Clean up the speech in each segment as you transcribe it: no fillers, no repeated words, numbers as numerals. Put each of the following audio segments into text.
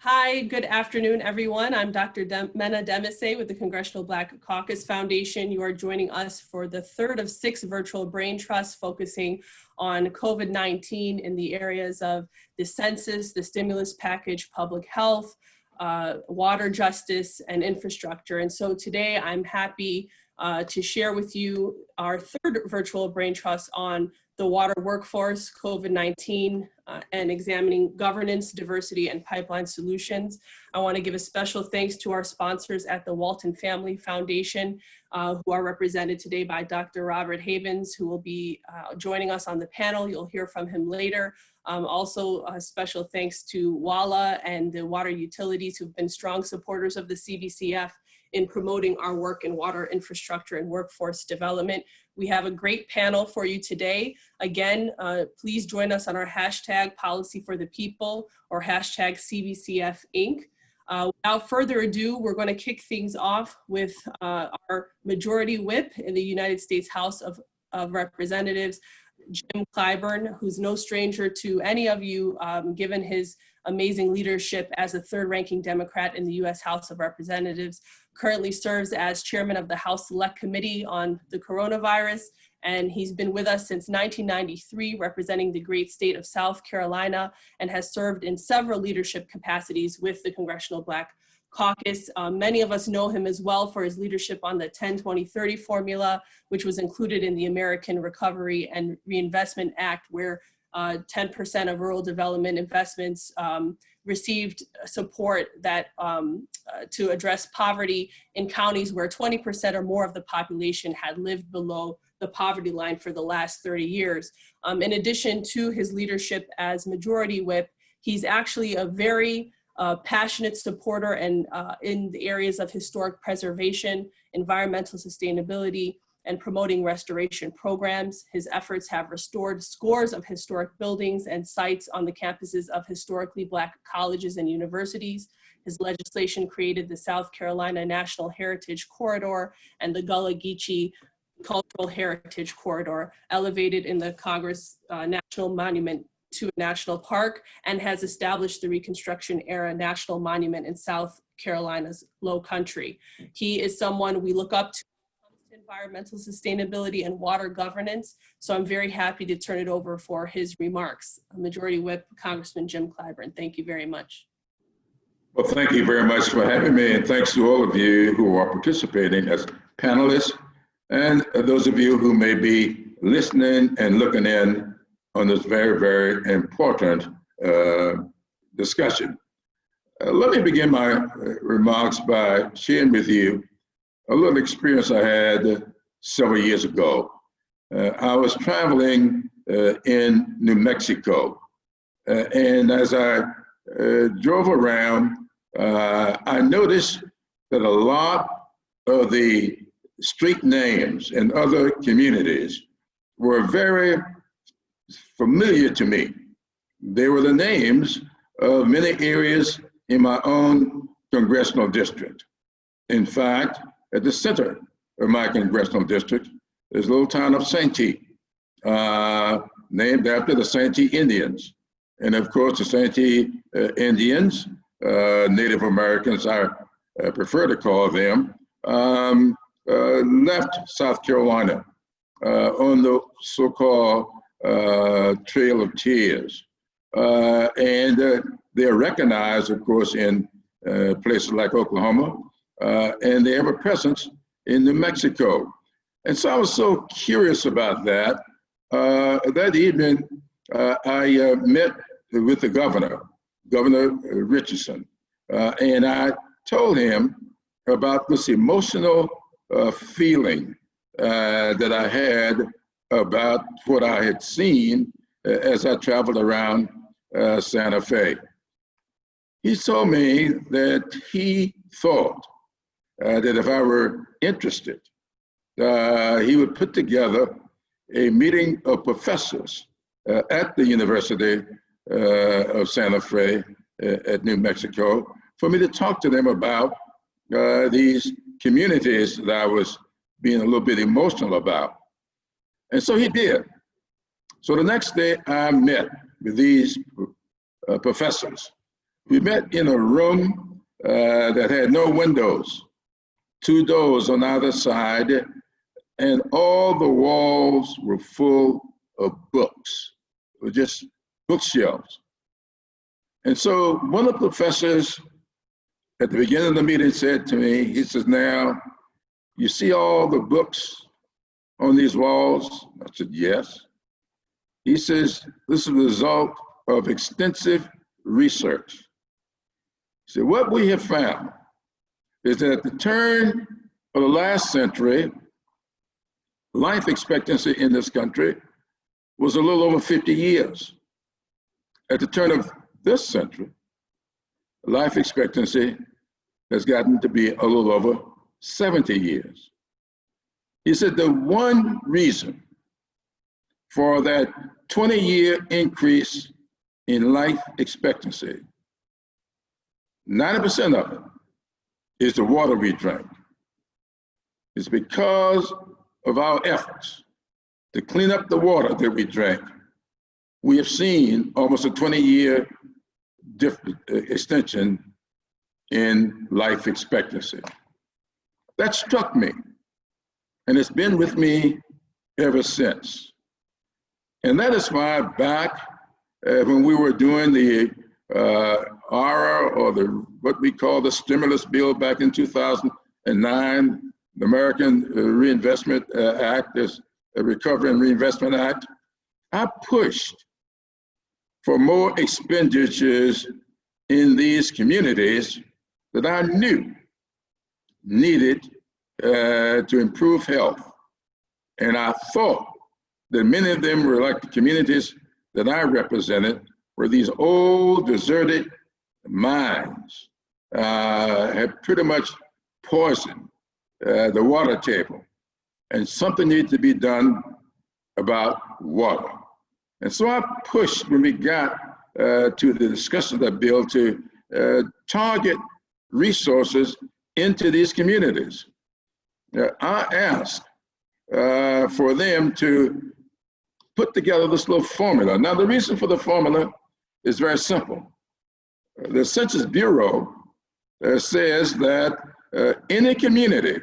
Hi, good afternoon, everyone. I'm Dr. Mena Demise with the Congressional Black Caucus Foundation. You are joining us for the third of 6 virtual brain trusts focusing on COVID-19 in the areas of the census, the stimulus package, public health, water justice, and infrastructure. And so today I'm happy to share with you our third virtual brain trust on the water workforce, COVID-19, and examining governance, diversity, and pipeline solutions. I want to give a special thanks to our sponsors at the Walton Family Foundation, who are represented today by Dr. Robert Havens, who will be joining us on the panel. You'll hear from him later. Also, a special thanks to WALA and the water utilities, who've been strong supporters of the CBCF in promoting our work in water infrastructure and workforce development. We have a great panel for you today. Again, please join us on our hashtag Policy for the People or hashtag CBCF Inc. Without further ado, we're going to kick things off with our Majority Whip in the United States House of Representatives, Jim Clyburn, who's no stranger to any of you, given his amazing leadership as a third-ranking Democrat in the U.S. House of Representatives, currently serves as chairman of the House Select Committee on the Coronavirus, and he's been with us since 1993, representing the great state of South Carolina, and has served in several leadership capacities with the Congressional Black Caucus. Many of us know him as well for his leadership on the 10-20-30 formula, which was included in the American Recovery and Reinvestment Act, where 10% of rural development investments received support that to address poverty in counties where 20% or more of the population had lived below the poverty line for the last 30 years. In addition to his leadership as Majority Whip, he's actually a very passionate supporter and in the areas of historic preservation, environmental sustainability, and promoting restoration programs. His efforts have restored scores of historic buildings and sites on the campuses of historically Black colleges and universities. His legislation created the South Carolina National Heritage Corridor and the Gullah Geechee Cultural Heritage Corridor, elevated in the Congress National Monument to a national park, and has established the Reconstruction era National Monument in South Carolina's Low Country. He is someone we look up to environmental sustainability and water governance. So I'm very happy to turn it over for his remarks. Majority Whip, Congressman Jim Clyburn. Thank you very much. Well, thank you very much for having me, and thanks to all of you who are participating as panelists, and those of you who may be listening and looking in on this very, very important discussion. Let me begin my remarks by sharing with you a little experience I had several years ago. I was traveling in New Mexico, and as I drove around, I noticed that a lot of the street names in other communities were very familiar to me. They were the names of many areas in my own congressional district. In fact, at the center of my congressional district is a little town of Santee, named after the Santee Indians. And of course, the Santee Indians, Native Americans, I prefer to call them, left South Carolina on the so-called Trail of Tears. And they're recognized, of course, in places like Oklahoma, and they have a presence in New Mexico. And so I was so curious about that. That evening, I met with the governor, Governor Richardson, and I told him about this emotional feeling that I had about what I had seen as I traveled around Santa Fe. He told me that he thought that if I were interested, he would put together a meeting of professors at the University of Santa Fe at New Mexico for me to talk to them about these communities that I was being a little bit emotional about. And so he did. So the next day I met with these professors We met in a room that had no windows, 2 doors on either side, and all the walls were full of books, or just bookshelves. And so one of the professors at the beginning of the meeting said to me, he says, "Now, you see all the books on these walls?" I said, "Yes." He says, "This is the result of extensive research." He said, "What we have found is that at the turn of the last century, life expectancy in this country was a little over 50 years. At the turn of this century, life expectancy has gotten to be a little over 70 years. He said the one reason for that 20-year increase in life expectancy, 90% of it is the water we drink. It's because of our efforts to clean up the water that we drink. We have seen almost a 20-year extension in life expectancy. That struck me, and it's been with me ever since. And that is why back when we were doing the ARA, or what we call the stimulus bill back in 2009, the American Reinvestment Act, this Recovery and Reinvestment Act, I pushed for more expenditures in these communities that I knew needed to improve health. And I thought that many of them were like the communities that I represented, where these old deserted mines had pretty much poisoned the water table, and something needed to be done about water. And so I pushed when we got to the discussion of that bill to target resources into these communities. I asked for them to put together this little formula. Now, the reason for the formula is very simple. The Census Bureau says that in a community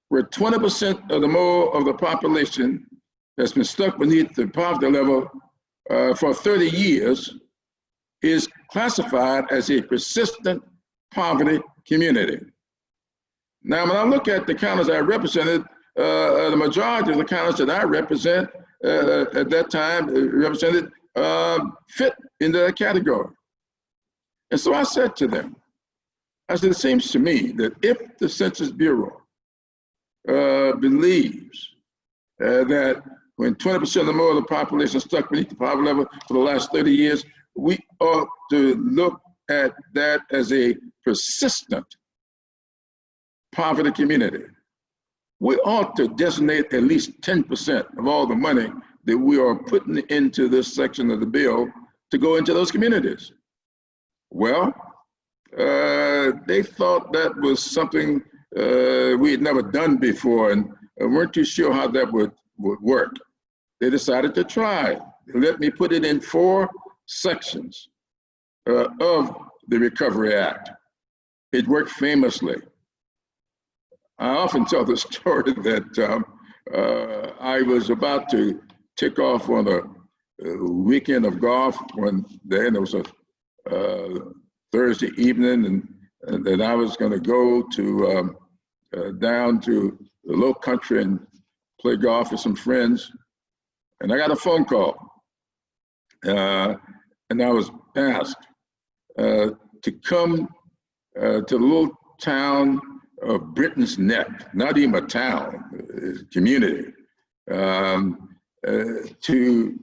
where 20% or more of the population has been stuck beneath the poverty level for 30 years is classified as a persistent poverty community. Now, when I look at the counties I represented, the majority of the counties that I represent at that time represented fit into that category. And so I said to them, I said, it seems to me that if the Census Bureau believes that when 20% or more of the population is stuck beneath the poverty level for the last 30 years, we ought to look at that as a persistent poverty community. We ought to designate at least 10% of all the money that we are putting into this section of the bill to go into those communities. Well, they thought that was something we had never done before and weren't too sure how that would work. They decided to try. They let me put it in 4 sections of the Recovery Act. It worked famously. I often tell the story that I was about to take off on a weekend of golf one day, and it was a Thursday evening, and then I was going to go to down to the low country and play golf with some friends, and I got a phone call, and I was asked to come to the little town of Britain's Neck, not even a town, it's a community, to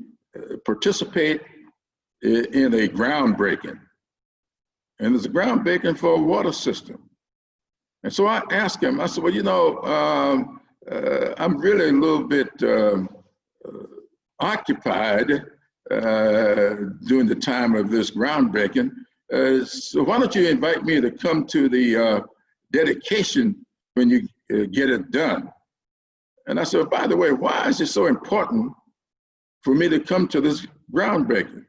participate in a groundbreaking. And there's a groundbreaking for a water system. And so I asked him, I said, well, you know, I'm really a little bit occupied during the time of this groundbreaking. So why don't you invite me to come to the dedication when you get it done? And I said, by the way, why is it so important for me to come to this groundbreaking?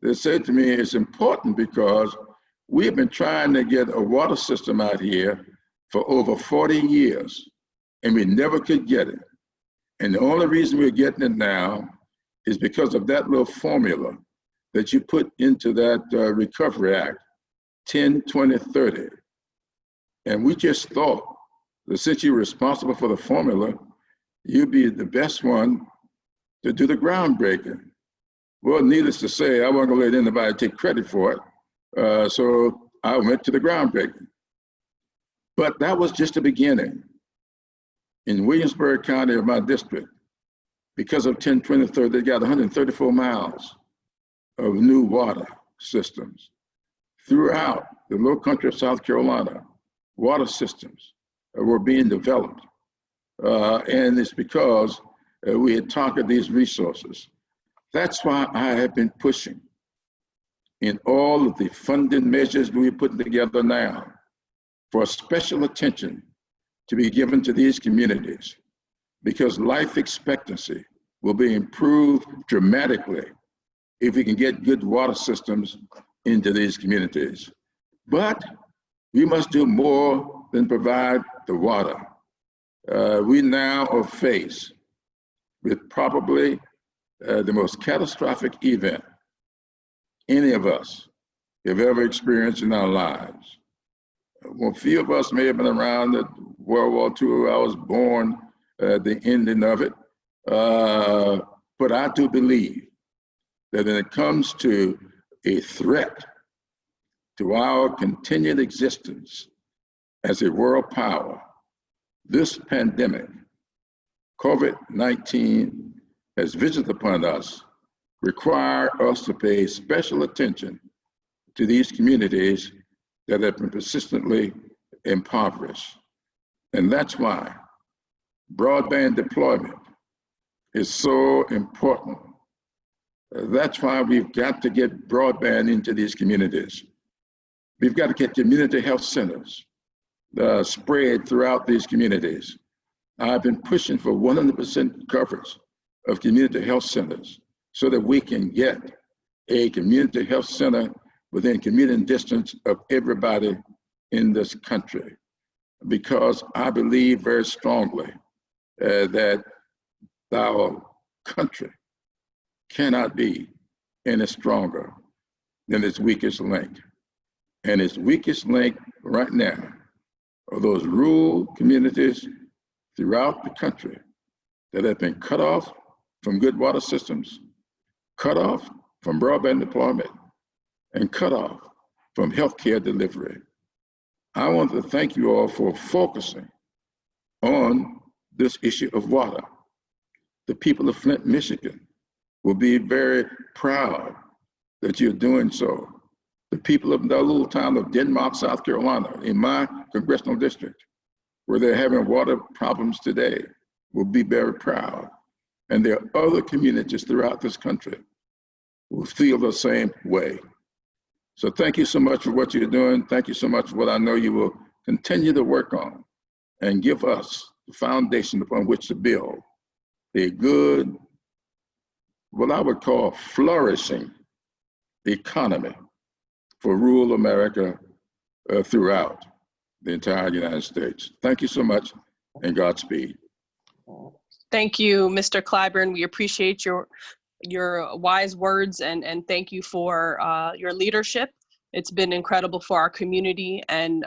they said to me, it's important because we've been trying to get a water system out here for over 40 years, and we never could get it. And the only reason we're getting it now is because of that little formula that you put into that Recovery Act, 10, 20, 30. And we just thought that since you're responsible for the formula, you'd be the best one to do the groundbreaking. Well, needless to say, I wasn't gonna let anybody take credit for it. So I went to the groundbreaking. But that was just the beginning. In Williamsburg County of my district, because of 10, 20, 30, they got 134 miles of new water systems. Throughout the low country of South Carolina, water systems were being developed. And it's because we had targeted these resources. That's why I have been pushing in all of the funding measures we're putting together now for special attention to be given to these communities, because life expectancy will be improved dramatically if we can get good water systems into these communities. But we must do more than provide the water. We now are faced with probably the most catastrophic event any of us have ever experienced in our lives. Well, a few of us may have been around at World War II. I was born at the ending of it. But I do believe that when it comes to a threat to our continued existence as a world power, this pandemic, COVID-19, has visited upon us, require us to pay special attention to these communities that have been persistently impoverished. And that's why broadband deployment is so important. That's why we've got to get broadband into these communities. We've got to get community health centers spread throughout these communities. I've been pushing for 100% coverage of community health centers so that we can get a community health center within commuting distance of everybody in this country. Because I believe very strongly that our country cannot be any stronger than its weakest link. And its weakest link right now are those rural communities throughout the country that have been cut off from good water systems, cut off from broadband deployment, and cut off from healthcare delivery. I want to thank you all for focusing on this issue of water. The people of Flint, Michigan will be very proud that you're doing so. The people of the little town of Denmark, South Carolina, in my congressional district, where they're having water problems today, will be very proud. And there are other communities throughout this country who feel the same way. So thank you so much for what you're doing. Thank you so much for what I know you will continue to work on and give us the foundation upon which to build a good, what I would call flourishing economy for rural America throughout the entire United States. Thank you so much, and Godspeed. Thank you, Mr. Clyburn. We appreciate your wise words, and thank you for your leadership. It's been incredible for our community, and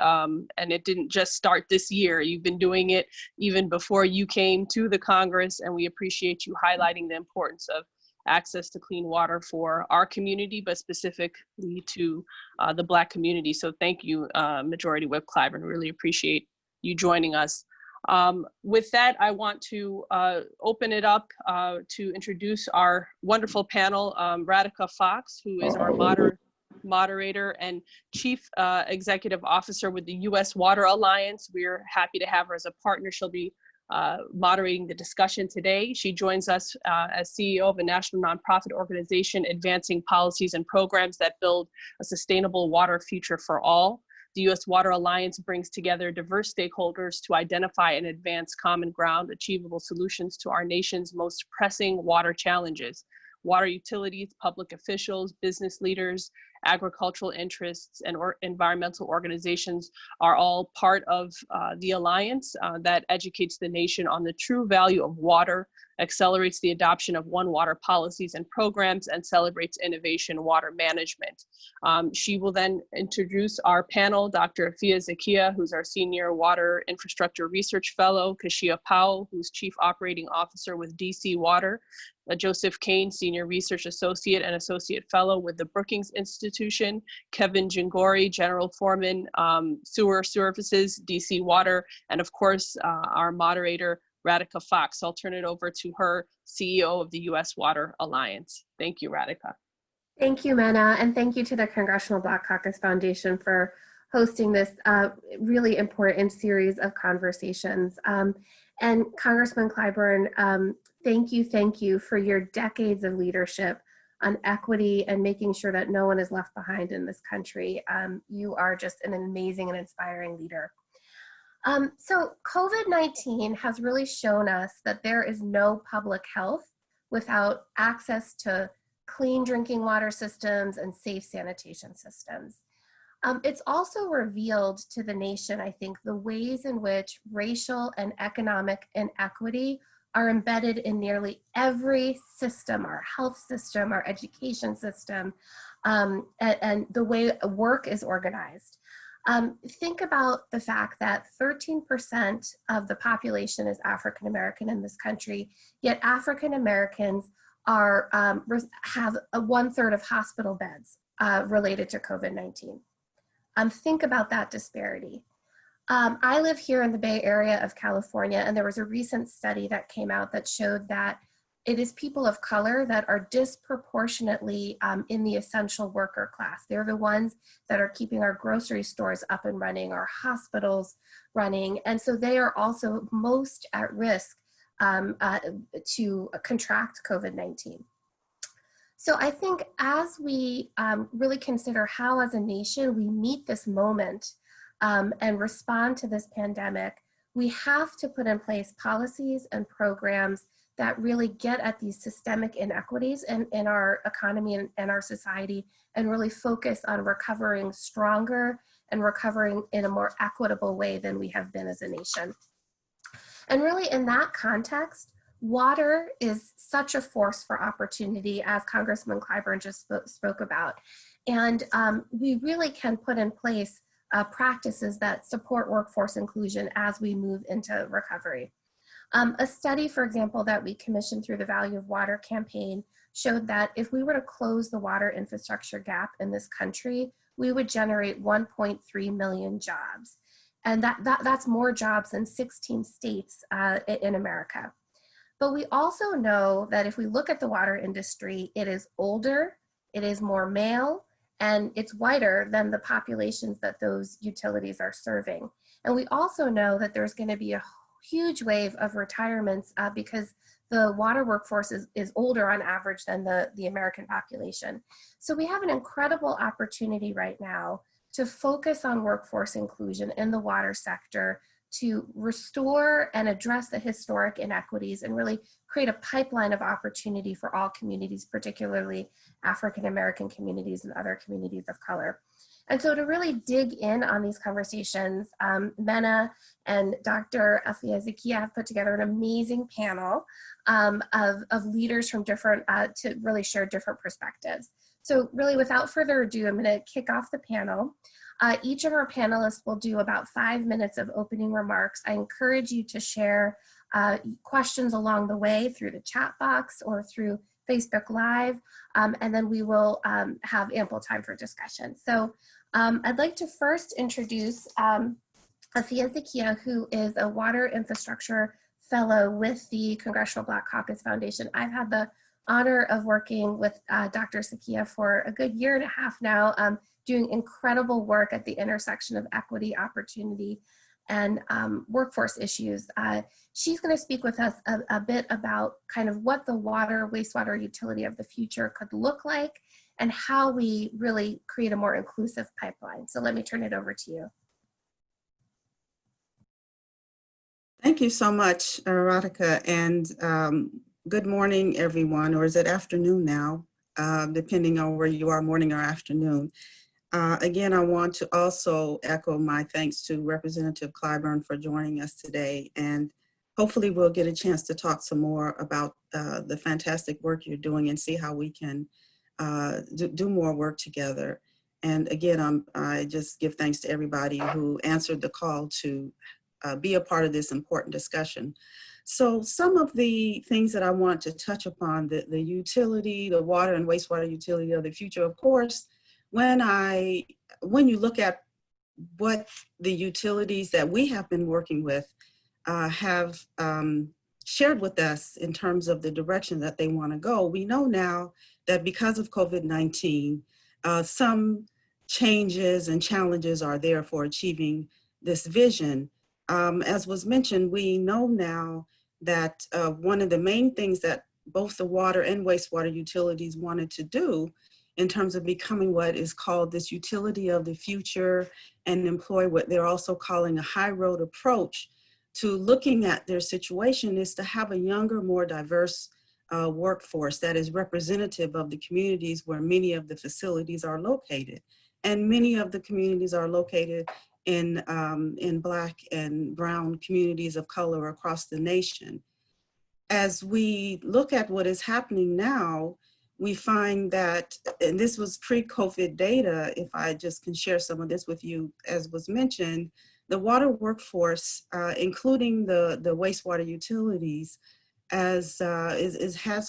it didn't just start this year. You've been doing it even before you came to the Congress, and we appreciate you highlighting the importance of access to clean water for our community, but specifically to the Black community. So thank you, Majority Whip Clyburn. Really appreciate you joining us. With that, I want to open it up to introduce our wonderful panel, Radhika Fox, who is our moderator and Chief Executive Officer with the U.S. Water Alliance. We're happy to have her as a partner. She'll be moderating the discussion today. She joins us as CEO of a national nonprofit organization advancing policies and programs that build a sustainable water future for all. The U.S. Water Alliance brings together diverse stakeholders to identify and advance common ground, achievable solutions to our nation's most pressing water challenges. water utilities, public officials, business leaders, agricultural interests, and environmental organizations are all part of the alliance that educates the nation on the true value of water, accelerates the adoption of One Water policies and programs, and celebrates innovation in water management. She will then introduce our panel, Dr. Afia Zakia, who's our Senior Water Infrastructure Research Fellow, Kashia Powell, who's Chief Operating Officer with DC Water, Joseph Kane, Senior Research Associate and Associate Fellow with the Brookings Institution, Kevin Jingori, General Foreman, Sewer Services, DC Water, and of course, our moderator, Radhika Fox. I'll turn it over to her, CEO of the U.S. Water Alliance. Thank you, Radhika. Thank you, Mena, and thank you to the Congressional Black Caucus Foundation for hosting this really important series of conversations. And Congressman Clyburn, thank you for your decades of leadership on equity and making sure that no one is left behind in this country. You are just an amazing and inspiring leader. So COVID-19 has really shown us that there is no public health without access to clean drinking water systems and safe sanitation systems. It's also revealed to the nation, I think, the ways in which racial and economic inequity are embedded in nearly every system, our health system, our education system, and the way work is organized. Think about the fact that 13% of the population is African American in this country, yet African Americans are have 1/3 of hospital beds related to COVID-19. Think about that disparity. I live here in the Bay Area of California, and there was a recent study that came out that showed that it is people of color that are disproportionately in the essential worker class. They're the ones that are keeping our grocery stores up and running, our hospitals running, and so they are also most at risk to contract COVID-19. So I think as we really consider how as a nation we meet this moment and respond to this pandemic, we have to put in place policies and programs that really get at these systemic inequities in our economy and our society, and really focus on recovering stronger and recovering in a more equitable way than we have been as a nation. And really in that context, water is such a force for opportunity, as Congressman Clyburn just spoke about. And we really can put in place practices that support workforce inclusion as we move into recovery. A study, for example, that we commissioned through the Value of Water campaign showed that if we were to close the water infrastructure gap in this country, we would generate 1.3 million jobs. And that's more jobs than 16 states in America. But we also know that if we look at the water industry, it is older, it is more male, and it's whiter than the populations that those utilities are serving. And we also know that there's going to be a huge wave of retirements because the water workforce is older on average than the American population. So we have an incredible opportunity right now to focus on workforce inclusion in the water sector, to restore and address the historic inequities and really create a pipeline of opportunity for all communities, particularly African American communities and other communities of color. And so to really dig in on these conversations, Mena and Dr. Afia Zakia have put together an amazing panel of leaders from different, to really share different perspectives. So really without further ado, I'm gonna kick off the panel. Each of our panelists will do about 5 minutes of opening remarks. I encourage you to share questions along the way through the chat box or through Facebook Live, and then we will have ample time for discussion. So I'd like to first introduce Afia Zakia, who is a Water Infrastructure Fellow with the Congressional Black Caucus Foundation. I've had the honor of working with Dr. Zakia for a good 1.5 years now, doing incredible work at the intersection of equity, opportunity, and workforce issues. She's going to speak with us a bit about kind of what the water, wastewater utility of the future could look like and how we really create a more inclusive pipeline. So let me turn it over to you. Thank you so much, Radhika. And Good morning, everyone, or is it afternoon now, depending on where you are, morning or afternoon. Again, I want to also echo my thanks to Representative Clyburn for joining us today, and hopefully we'll get a chance to talk some more about the fantastic work you're doing and see how we can do more work together. And again, I just give thanks to everybody who answered the call to be a part of this important discussion. So some of the things that I want to touch upon, the utility, the water and wastewater utility of the future, of course, when you look at what the utilities that we have been working with have shared with us in terms of the direction that they want to go, we know now that because of COVID-19, some changes and challenges are there for achieving this vision. As was mentioned, we know now that one of the main things that both the water and wastewater utilities wanted to do in terms of becoming what is called this utility of the future and employ what they're also calling a high road approach to looking at their situation is to have a younger, more diverse workforce that is representative of the communities where many of the facilities are located. And many of the communities are located in Black and brown communities of color across the nation. As we look at what is happening now, we find that, and this was pre-COVID data, if I just can share some of this with you, as was mentioned, the water workforce, including the wastewater utilities, has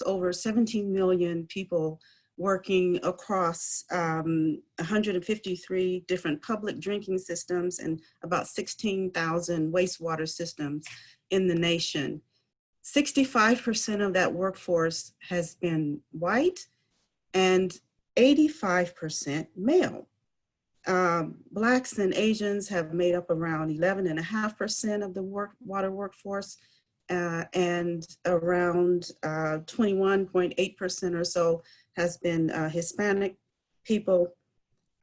over 17 million people working across 153 different public drinking systems and about 16,000 wastewater systems in the nation. 65% of that workforce has been white and 85% male. Blacks and Asians have made up around 11.5% of the water workforce, and around 21.8% or so has been Hispanic people,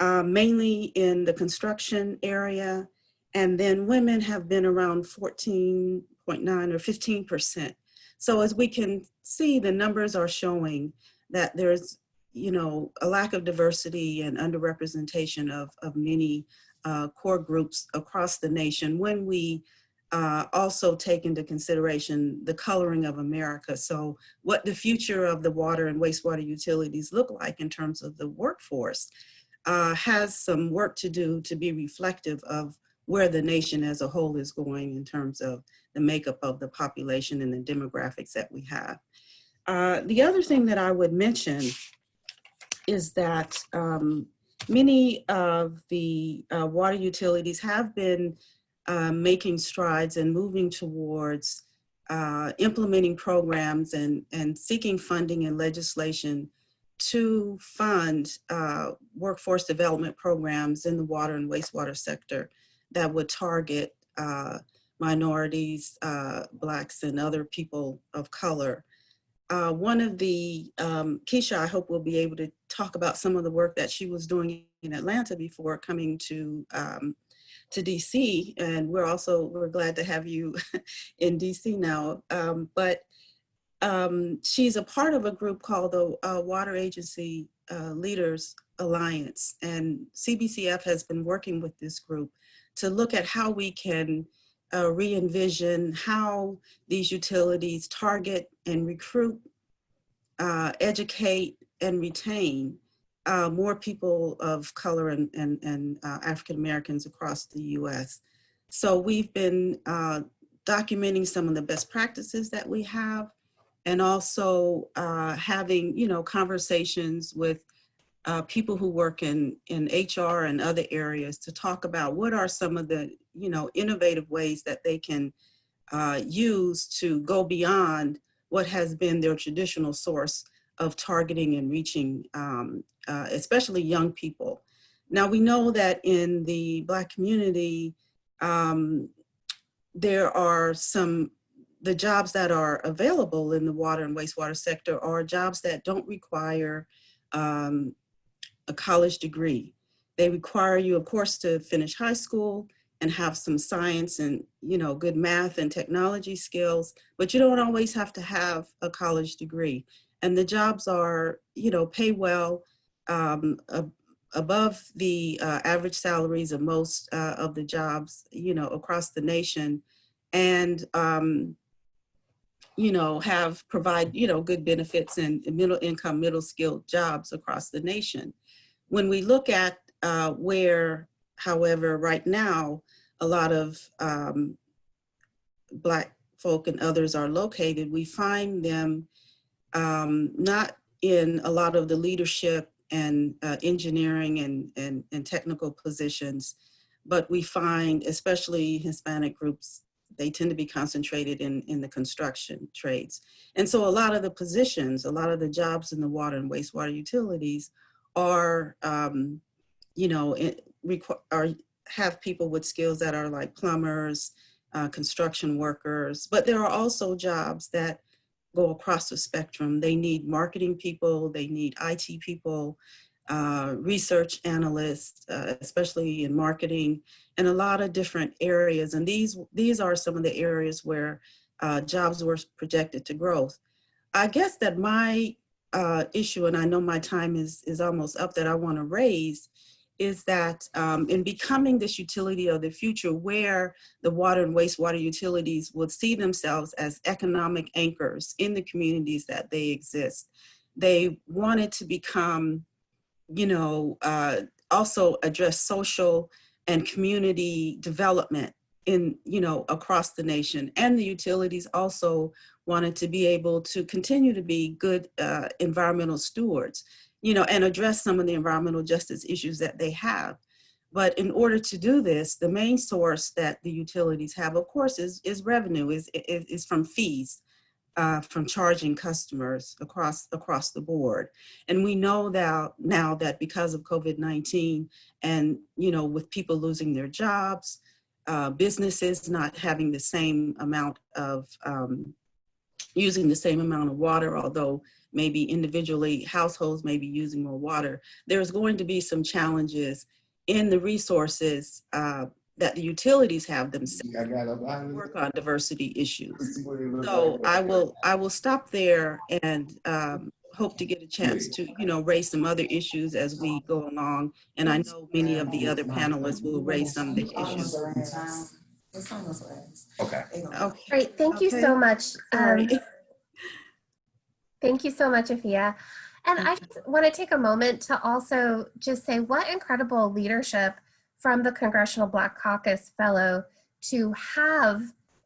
mainly in the construction area. And then women have been around 14.9 or 15%. So as we can see, the numbers are showing that there's, a lack of diversity and underrepresentation of many core groups across the nation when we also take into consideration the coloring of America. So what the future of the water and wastewater utilities look like in terms of the workforce has some work to do to be reflective of where the nation as a whole is going in terms of the makeup of the population and the demographics that we have. The other thing that I would mention is that many of the water utilities have been making strides and moving towards implementing programs and seeking funding and legislation to fund workforce development programs in the water and wastewater sector that would target minorities, Blacks, and other people of color. One of the, Keisha, I hope will be able to talk about some of the work that she was doing in Atlanta before coming to DC, and we're glad to have you in DC now. But she's a part of a group called the Water Agency Leaders Alliance, and CBCF has been working with this group to look at how we can re-envision how these utilities target and recruit, educate, and retain more people of color and African Americans across the US. So we've been documenting some of the best practices that we have, and also having conversations with people who work in HR and other areas to talk about what are some of the innovative ways that they can use to go beyond what has been their traditional source of targeting and reaching, especially young people. Now we know that in the Black community, there are the jobs that are available in the water and wastewater sector are jobs that don't require a college degree. They require you, of course, to finish high school and have some science and, good math and technology skills, but you don't always have to have a college degree. And the jobs are, pay well, above the average salaries of most of the jobs, across the nation, and, provide, good benefits and middle income, middle skilled jobs across the nation. When we look at where, however, right now, a lot of Black folk and others are located, we find them not in a lot of the leadership and engineering and technical positions, but we find, especially Hispanic groups, they tend to be concentrated in the construction trades. And so a lot of the positions, a lot of the jobs in the water and wastewater utilities are, have people with skills that are like plumbers, construction workers, but there are also jobs that go across the spectrum. They need marketing people, they need IT people, research analysts, especially in marketing, and a lot of different areas. And these are some of the areas where jobs were projected to growth. I guess that my issue, and I know my time is almost up, that I want to raise is that in becoming this utility of the future, where the water and wastewater utilities would see themselves as economic anchors in the communities that they exist, they wanted to become, also address social and community development in, across the nation. And the utilities also wanted to be able to continue to be good environmental stewards, and address some of the environmental justice issues that they have. But in order to do this, the main source that the utilities have, of course, is revenue, is from fees, from charging customers across the board. And we know that now that because of COVID-19 and, with people losing their jobs, businesses not having the same amount of, using the same amount of water, although maybe individually households may be using more water, there's going to be some challenges in the resources that the utilities have themselves work on diversity issues. So I will stop there and hope to get a chance to, raise some other issues as we go along. And I know many of the other panelists will raise some of the issues. Okay. Okay. Great, thank you so much. Sorry. Thank you so much, Afia. And I just want to take a moment to also just say what incredible leadership from the Congressional Black Caucus Fellow to have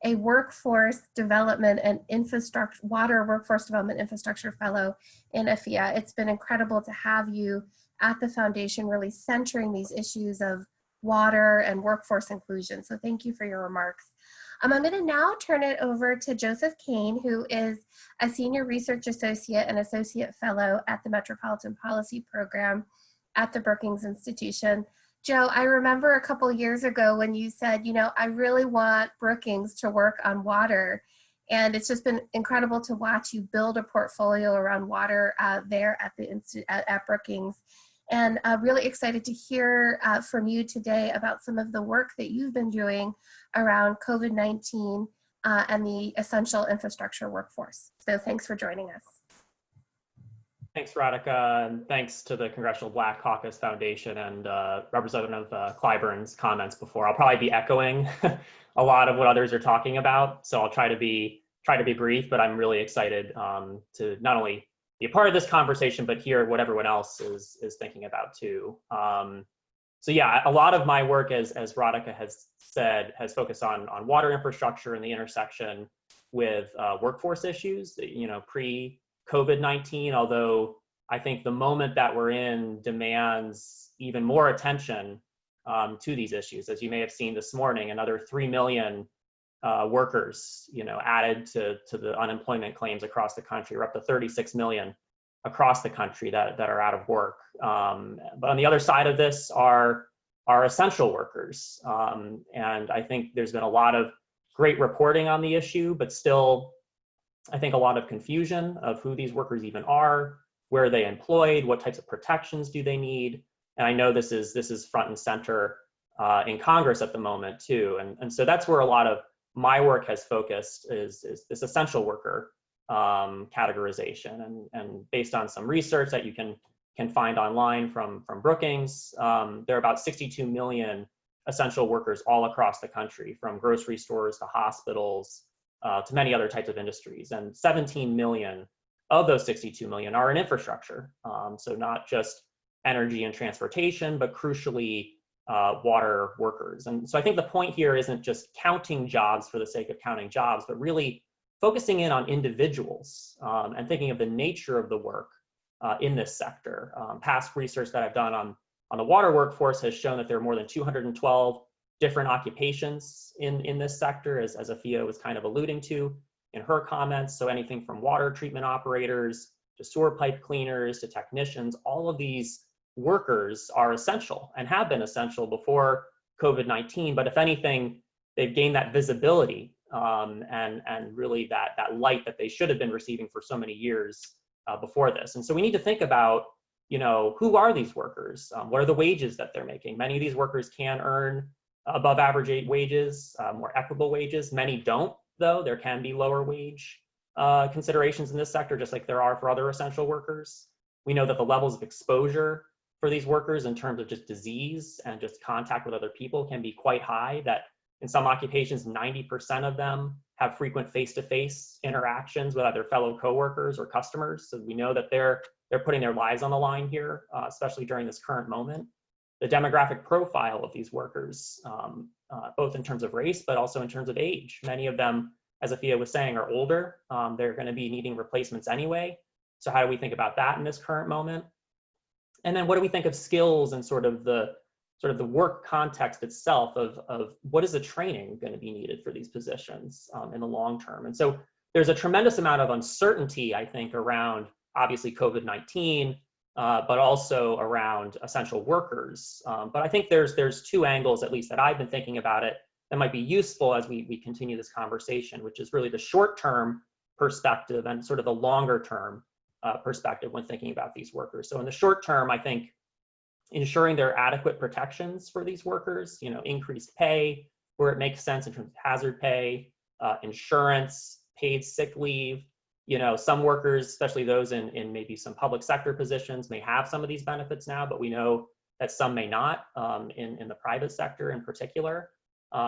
a workforce development and infrastructure, water workforce development infrastructure fellow in Afia. It's been incredible to have you at the foundation really centering these issues of water and workforce inclusion. So thank you for your remarks. I'm going to now turn it over to Joseph Kane, who is a Senior Research Associate and Associate Fellow at the Metropolitan Policy Program at the Brookings Institution. Joe, I remember a couple years ago when you said, I really want Brookings to work on water. And it's just been incredible to watch you build a portfolio around water there at Brookings. And really excited to hear from you today about some of the work that you've been doing around COVID-19 and the essential infrastructure workforce. So thanks for joining us. Thanks, Radhika, and thanks to the Congressional Black Caucus Foundation and Representative Clyburn's comments before. I'll probably be echoing a lot of what others are talking about, so I'll try to be brief, but I'm really excited to not only be a part of this conversation, but hear what everyone else is thinking about too. So yeah, a lot of my work, as Radhika has said, has focused on water infrastructure and the intersection with workforce issues, pre-COVID-19, although I think the moment that we're in demands even more attention to these issues. As you may have seen this morning, another 3 million workers, added to the unemployment claims across the country. We're up to 36 million across the country that are out of work. But on the other side of this are essential workers. And I think there's been a lot of great reporting on the issue, but still, I think a lot of confusion of who these workers even are, where are they employed, what types of protections do they need? And I know this is front and center in Congress at the moment too. And so that's where a lot of my work has focused is this essential worker categorization. And based on some research that you can find online from Brookings, there are about 62 million essential workers all across the country, from grocery stores to hospitals to many other types of industries. And 17 million of those 62 million are in infrastructure. So not just energy and transportation, but crucially water workers. And so I think the point here isn't just counting jobs for the sake of counting jobs, but really focusing in on individuals and thinking of the nature of the work in this sector. Past research that I've done on the water workforce has shown that there are more than 212 different occupations in this sector, as Afia was kind of alluding to in her comments. So anything from water treatment operators to sewer pipe cleaners to technicians, all of these workers are essential and have been essential before COVID-19. But if anything, they've gained that visibility and really that light that they should have been receiving for so many years before this. And so we need to think about, who are these workers? What are the wages that they're making? Many of these workers can earn above average wages, more equitable wages. Many don't, though. There can be lower wage considerations in this sector, just like there are for other essential workers. We know that the levels of exposure for these workers in terms of just disease and just contact with other people can be quite high, that in some occupations, 90% of them have frequent face-to-face interactions with either fellow coworkers or customers. So we know that they're putting their lives on the line here, especially during this current moment. The demographic profile of these workers, both in terms of race, but also in terms of age. Many of them, as Afia was saying, are older. They're going to be needing replacements anyway. So how do we think about that in this current moment? And then what do we think of skills and sort of the work context itself of what is the training going to be needed for these positions in the long term? And so there's a tremendous amount of uncertainty, I think, around obviously COVID-19, but also around essential workers. But I think there's two angles, at least that I've been thinking about it, that might be useful as we continue this conversation, which is really the short-term perspective and sort of the longer-term perspective when thinking about these workers. So in the short term, I think ensuring there are adequate protections for these workers, increased pay where it makes sense in terms of hazard pay, insurance, paid sick leave. Some workers, especially those in maybe some public sector positions, may have some of these benefits now, but we know that some may not in the private sector in particular.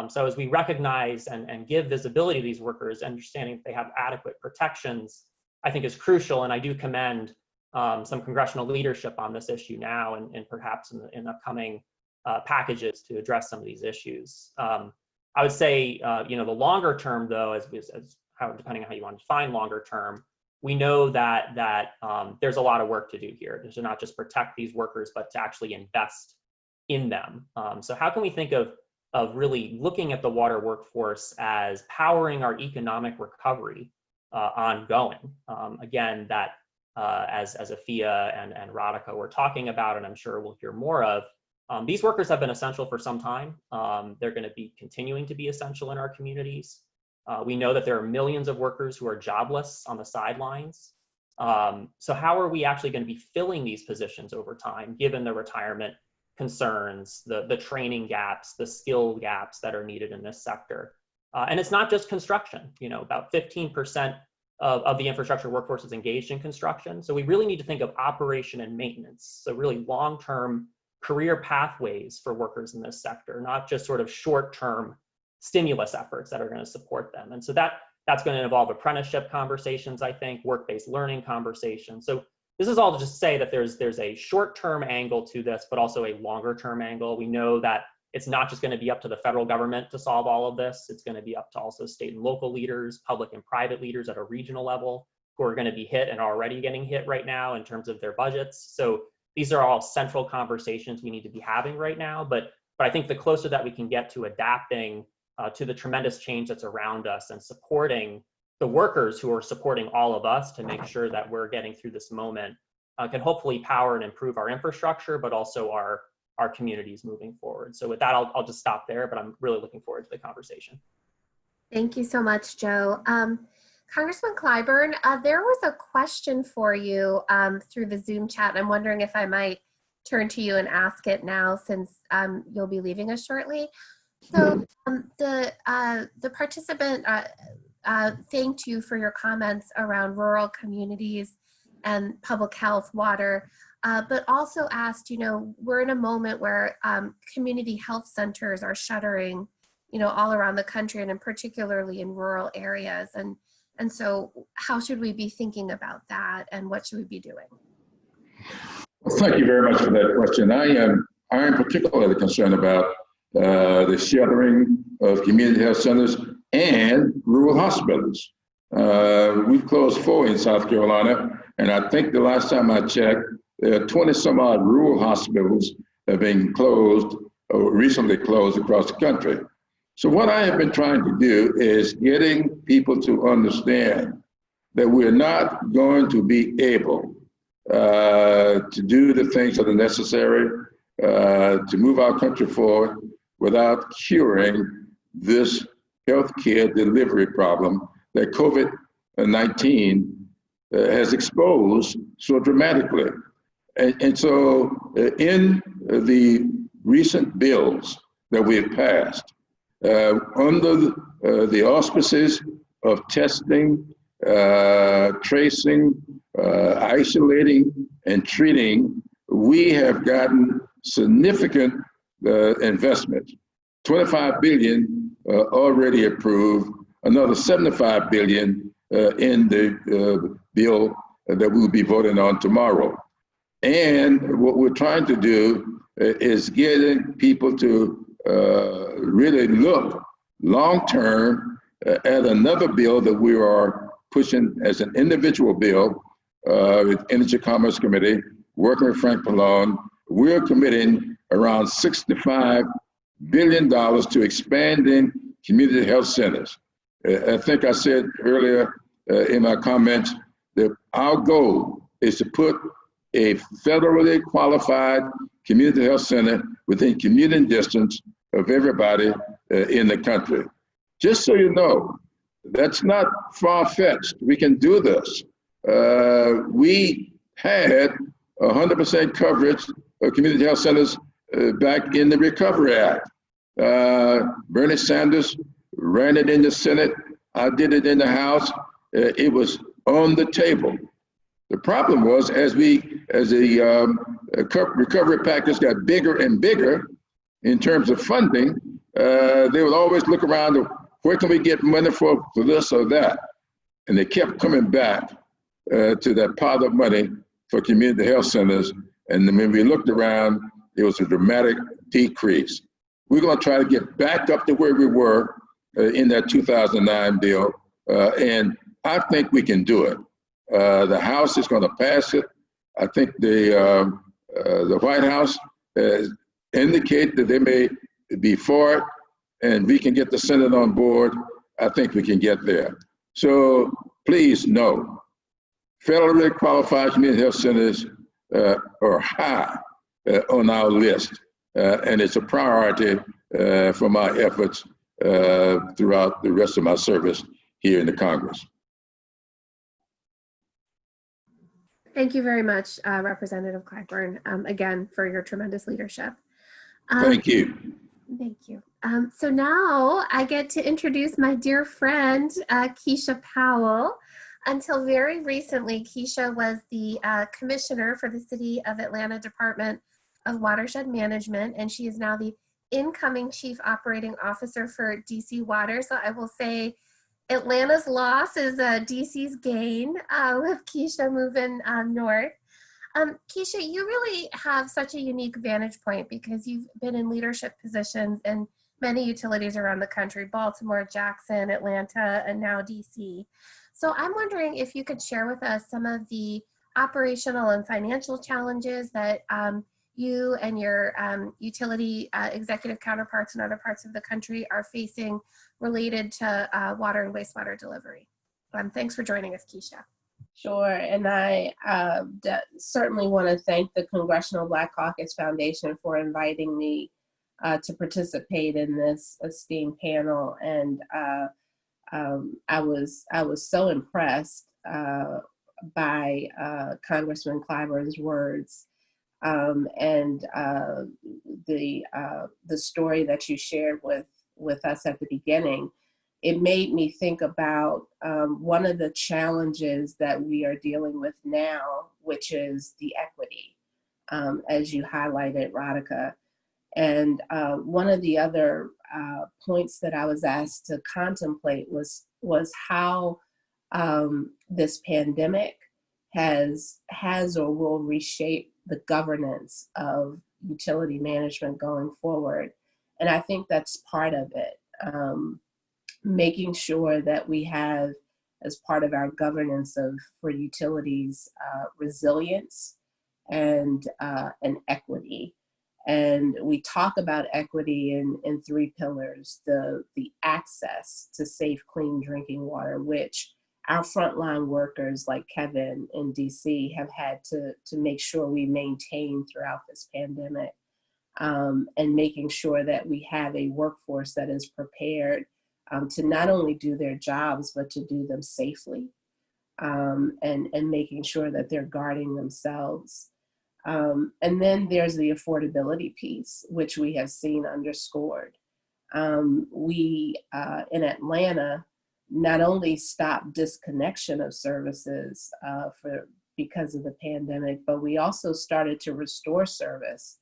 So as we recognize and give visibility to these workers, understanding that they have adequate protections, I think is crucial. And I do commend some congressional leadership on this issue now and perhaps in upcoming packages to address some of these issues. I would say, the longer term, though, depending on how you want to define longer term, we know that there's a lot of work to do here. To not just protect these workers, but to actually invest in them. So how can we think of really looking at the water workforce as powering our economic recovery ongoing? Again, that as Afia and Radhika were talking about, and I'm sure we'll hear more of, these workers have been essential for some time. They're going to be continuing to be essential in our communities. We know that there are millions of workers who are jobless on the sidelines. So how are we actually going to be filling these positions over time, given the retirement concerns, the training gaps, the skill gaps that are needed in this sector? And it's not just construction. About 15% of the infrastructure workforce is engaged in construction. So we really need to think of operation and maintenance. So really long-term career pathways for workers in this sector, not just sort of short-term stimulus efforts that are going to support them. And so that's going to involve apprenticeship conversations, I think, work-based learning conversations. So this is all to just say that there's a short-term angle to this, but also a longer-term angle. We know that it's not just going to be up to the federal government to solve all of this. It's going to be up to also state and local leaders, public and private leaders at a regional level who are going to be hit and are already getting hit right now in terms of their budgets. So these are all central conversations we need to be having right now. But I think the closer that we can get to adapting to the tremendous change that's around us and supporting the workers who are supporting all of us to make sure that we're getting through this moment can hopefully power and improve our infrastructure, but also our communities moving forward. So with that, I'll just stop there, but I'm really looking forward to the conversation. Thank you so much, Joe. Congressman Clyburn, there was a question for you through the Zoom chat. I'm wondering if I might turn to you and ask it now, since you'll be leaving us shortly. So the participant thanked you for your comments around rural communities and public health, water, but also asked, we're in a moment where community health centers are shuttering, all around the country, and particularly in rural areas. And so how should we be thinking about that, and what should we be doing? Well, thank you very much for that question. I am particularly concerned about the shuttering of community health centers and rural hospitals. We've closed 4 in South Carolina, and I think the last time I checked, there are 20 some odd rural hospitals that have been closed or recently closed across the country. So what I have been trying to do is getting people to understand that we're not going to be able to do the things that are necessary to move our country forward without curing this healthcare delivery problem that COVID-19 has exposed so dramatically. And so in the recent bills that we have passed, under the auspices of testing, tracing, isolating, and treating, we have gotten significant investment. $25 billion already approved, another $75 billion in the bill that we'll be voting on tomorrow. And what we're trying to do is getting people to really look long-term at another bill that we are pushing as an individual bill with Energy Commerce Committee, working with Frank Pallone. We're committing around $65 billion to expanding community health centers. I think I said earlier in my comments that our goal is to put a federally qualified community health center within commuting distance of everybody in the country. Just so you know, that's not far-fetched. We can do this. We had 100% coverage of community health centers back in the Recovery Act. Bernie Sanders ran it in the Senate. I did it in the House. It was on the table. The problem was, as the recovery package got bigger and bigger in terms of funding, they would always look around, where can we get money for this or that? And they kept coming back to that pile of money for community health centers. And then when we looked around, it was a dramatic decrease. We're going to try to get back up to where we were in that 2009 bill. And I think we can do it. The House is going to pass it. I think the White House indicate that they may be for it, and we can get the Senate on board. I think we can get there. So please know, federally qualified community health centers are high on our list, and it's a priority for my efforts throughout the rest of my service here in the Congress. Thank you very much, Representative Clyburn, again, for your tremendous leadership. Thank you. Thank you. So now I get to introduce my dear friend, Keisha Powell. Until very recently, Keisha was the commissioner for the City of Atlanta Department of Watershed Management, and she is now the incoming Chief Operating Officer for DC Water. So I will say Atlanta's loss is DC's gain with Keisha moving north. Keisha, you really have such a unique vantage point because you've been in leadership positions in many utilities around the country, Baltimore, Jackson, Atlanta, and now DC. So I'm wondering if you could share with us some of the operational and financial challenges that you and your utility executive counterparts in other parts of the country are facing related to water and wastewater delivery. Thanks for joining us, Keisha. Sure, and I certainly want to thank the Congressional Black Caucus Foundation for inviting me to participate in this esteemed panel. And I was so impressed by Congressman Clyburn's words and the story that you shared with us at the beginning, it made me think about one of the challenges that we are dealing with now, which is the equity, as you highlighted, Radhika. And one of the other points that I was asked to contemplate was how this pandemic has or will reshape the governance of utility management going forward. And I think that's part of it. Making sure that we have, as part of our governance for utilities, resilience and equity. And we talk about equity in three pillars: the access to safe, clean drinking water, which our frontline workers like Kevin in DC have had to make sure we maintain throughout this pandemic, and making sure that we have a workforce that is prepared to not only do their jobs, but to do them safely, and making sure that they're guarding themselves. And then there's the affordability piece, which we have seen underscored. We in Atlanta not only stopped disconnection of services because of the pandemic, but we also started to restore service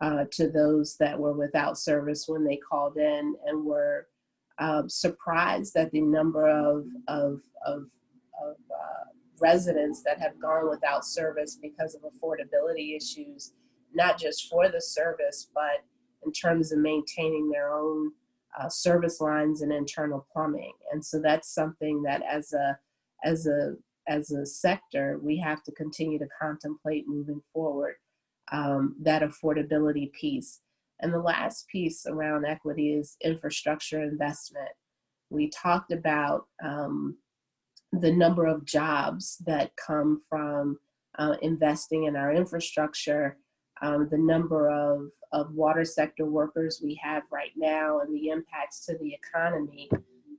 to those that were without service when they called in, and were surprised at the number of residents that have gone without service because of affordability issues, not just for the service, but in terms of maintaining their own service lines and internal plumbing. And so that's something that as a sector, we have to continue to contemplate moving forward, that affordability piece. And the last piece around equity is infrastructure investment. We talked about the number of jobs that come from investing in our infrastructure, the number of water sector workers we have right now, and the impacts to the economy.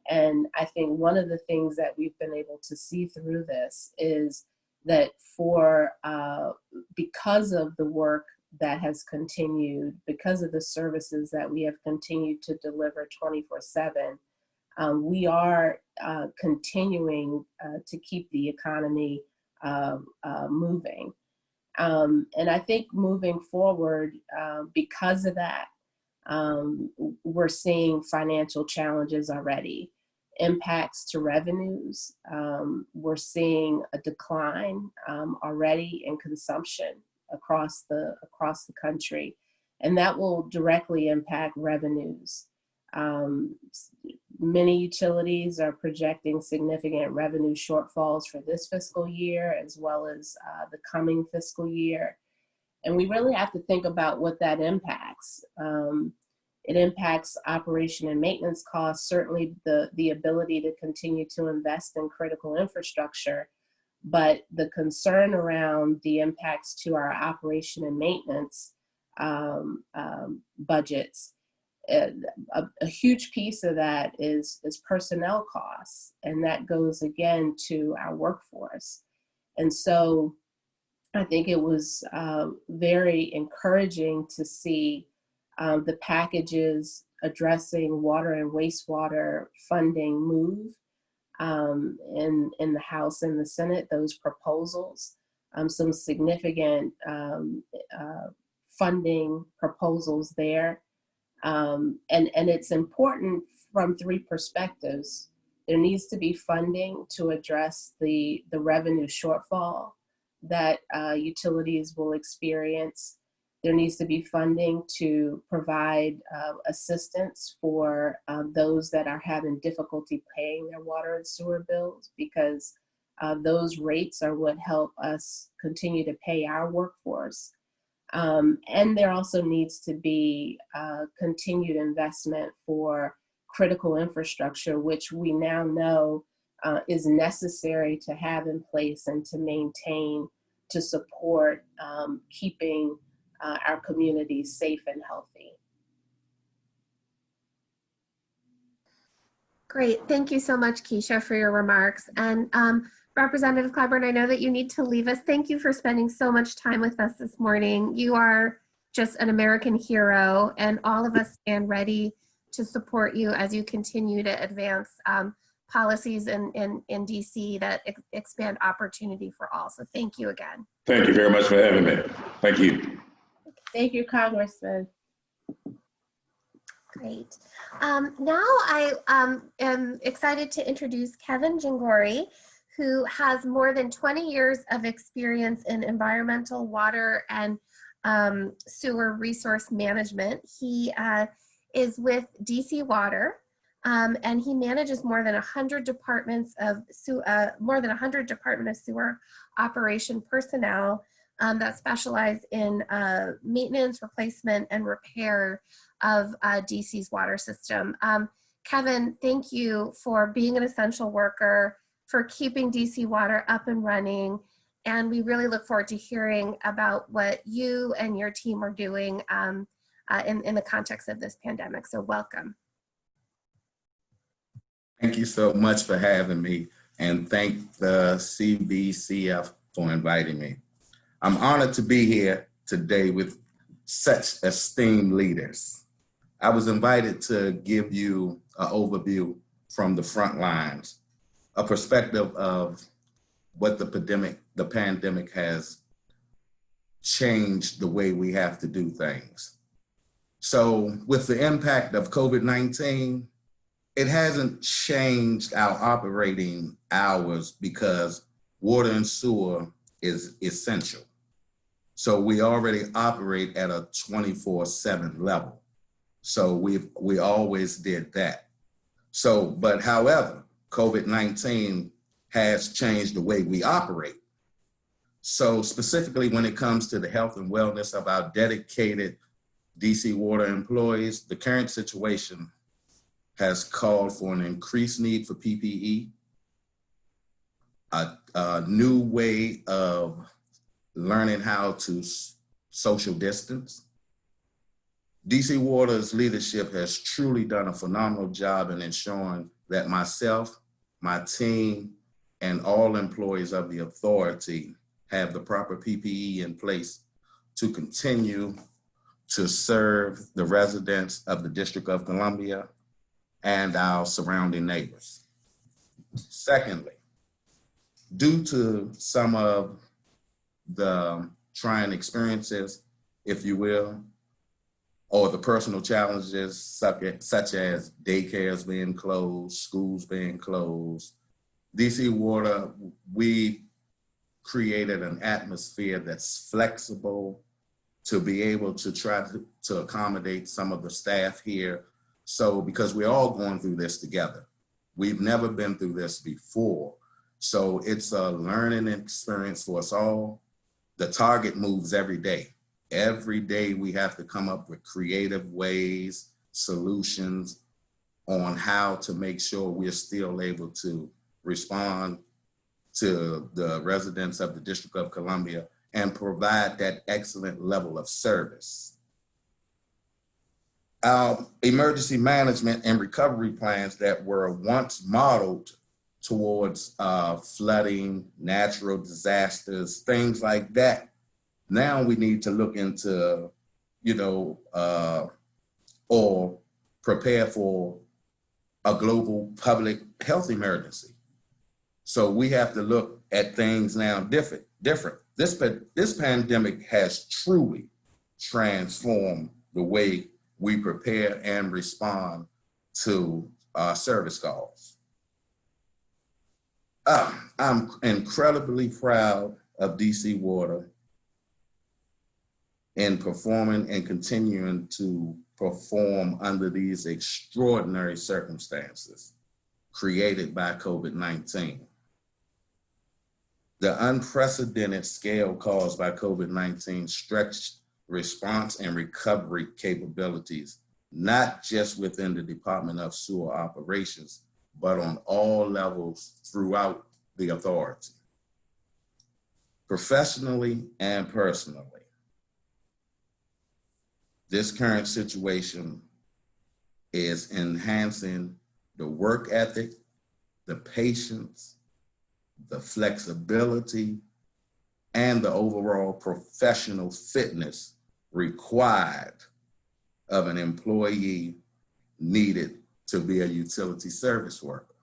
And I think one of the things that we've been able to see through this is that because of the work that has continued, because of the services that we have continued to deliver 24/7, we are continuing to keep the economy moving. And I think moving forward, because of that, we're seeing financial challenges already, impacts to revenues. We're seeing a decline already in consumption across the country, and that will directly impact revenues. Many utilities are projecting significant revenue shortfalls for this fiscal year, as well as the coming fiscal year. And we really have to think about what that impacts. It impacts operation and maintenance costs, certainly the ability to continue to invest in critical infrastructure, but the concern around the impacts to our operation and maintenance budgets, a huge piece of that is personnel costs, and that goes again to our workforce. And so I think it was very encouraging to see the packages addressing water and wastewater funding move in the House and the Senate, those proposals, some significant funding proposals there. And it's important from three perspectives. There needs to be funding to address the revenue shortfall that utilities will experience. There needs to be funding to provide assistance for those that are having difficulty paying their water and sewer bills, because those rates are what help us continue to pay our workforce. And there also needs to be continued investment for critical infrastructure, which we now know is necessary to have in place and to maintain, to support keeping our communities safe and healthy. Great, thank you so much, Keisha, for your remarks. And Representative Clyburn, I know that you need to leave us. Thank you for spending so much time with us this morning. You are just an American hero, and all of us stand ready to support you as you continue to advance policies in DC that expand opportunity for all. So thank you again. Thank you very much for having me. Thank you. Thank you, Congressman. Great. Now I am excited to introduce Kevin Jingori, who has more than 20 years of experience in environmental, water, and sewer resource management. He is with DC Water, and he manages more than 100 departments of Department of Sewer operation personnel that specialize in maintenance, replacement, and repair of DC's water system. Kevin, thank you for being an essential worker, for keeping DC Water up and running, and we really look forward to hearing about what you and your team are doing in the context of this pandemic. So welcome. Thank you so much for having me, and thank the CBCF for inviting me. I'm honored to be here today with such esteemed leaders. I was invited to give you an overview from the front lines, a perspective of what the pandemic has changed the way we have to do things. So with the impact of COVID-19, it hasn't changed our operating hours because water and sewer is essential. So we already operate at a 24/7 level. So we always did that. So, but however, COVID-19 has changed the way we operate. So specifically when it comes to the health and wellness of our dedicated DC Water employees, the current situation has called for an increased need for PPE, a new way of learning how to social distance. DC Water's leadership has truly done a phenomenal job in ensuring that myself, my team, and all employees of the authority have the proper PPE in place to continue to serve the residents of the District of Columbia and our surrounding neighbors. Secondly, due to some of the trying experiences, if you will, or the personal challenges such as daycares being closed, schools being closed, DC Water, we created an atmosphere that's flexible to be able to try to accommodate some of the staff here. So because we're all going through this together. We've never been through this before. So it's a learning experience for us all. The target moves every day. Every day we have to come up with creative ways, solutions on how to make sure we're still able to respond to the residents of the District of Columbia and provide that excellent level of service. Our emergency management and recovery plans that were once modeled towards flooding, natural disasters, things like that. Now we need to look into, or prepare for a global public health emergency. So we have to look at things now different. This pandemic has truly transformed the way we prepare and respond to service calls. I'm incredibly proud of DC Water in performing and continuing to perform under these extraordinary circumstances created by COVID-19. The unprecedented scale caused by COVID-19 stretched response and recovery capabilities, not just within the Department of Sewer Operations, but on all levels throughout the authority. Professionally and personally, this current situation is enhancing the work ethic, the patience, the flexibility, and the overall professional fitness required of an employee needed to be a utility service worker.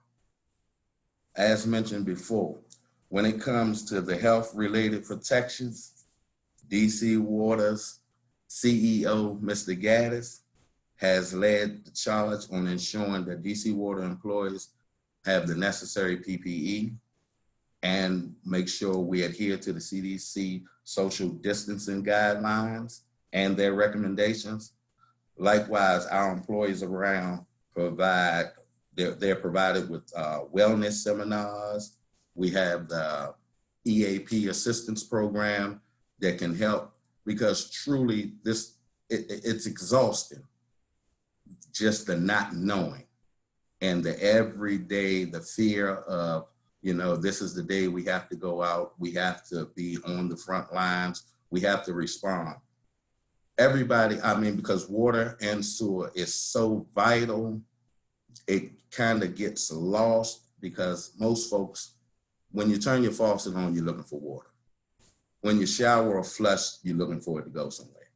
As mentioned before, when it comes to the health-related protections, DC Water's CEO, Mr. Gaddis, has led the charge on ensuring that DC Water employees have the necessary PPE and make sure we adhere to the CDC social distancing guidelines and their recommendations. Likewise, our employees around they're provided with wellness seminars. We have the EAP assistance program that can help, because truly it's exhausting, just the not knowing and the everyday, the fear of, this is the day we have to go out, we have to be on the front lines, we have to respond. Everybody, because water and sewer is so vital, it kind of gets lost, because most folks, when you turn your faucet on, you're looking for water. When you shower or flush, you're looking for it to go somewhere.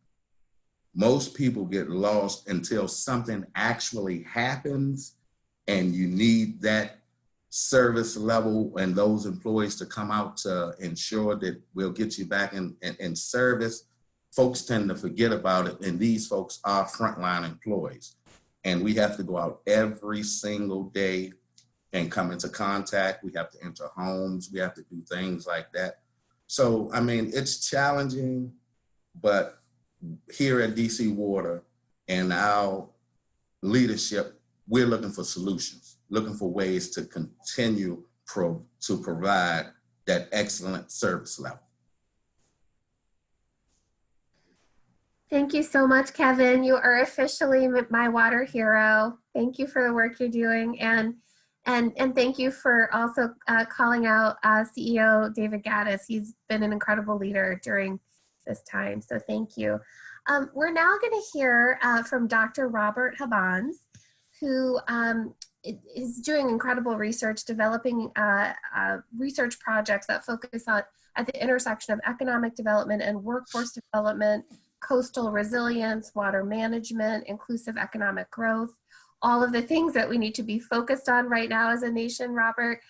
Most people get lost until something actually happens and you need that service level and those employees to come out to ensure that we'll get you back in service. Folks tend to forget about it, and these folks are frontline employees. And we have to go out every single day and come into contact. We have to enter homes. We have to do things like that. So, it's challenging, but here at DC Water and our leadership, we're looking for solutions, looking for ways to continue to provide that excellent service level. Thank you so much, Kevin. You are officially my water hero. Thank you for the work you're doing. And thank you for also calling out CEO David Gaddis. He's been an incredible leader during this time, so thank you. We're now going to hear from Dr. Robert Habans, who is doing incredible research, developing research projects that focus on at the intersection of economic development and workforce development, coastal resilience, water management, inclusive economic growth, all of the things that we need to be focused on right now as a nation, Robert.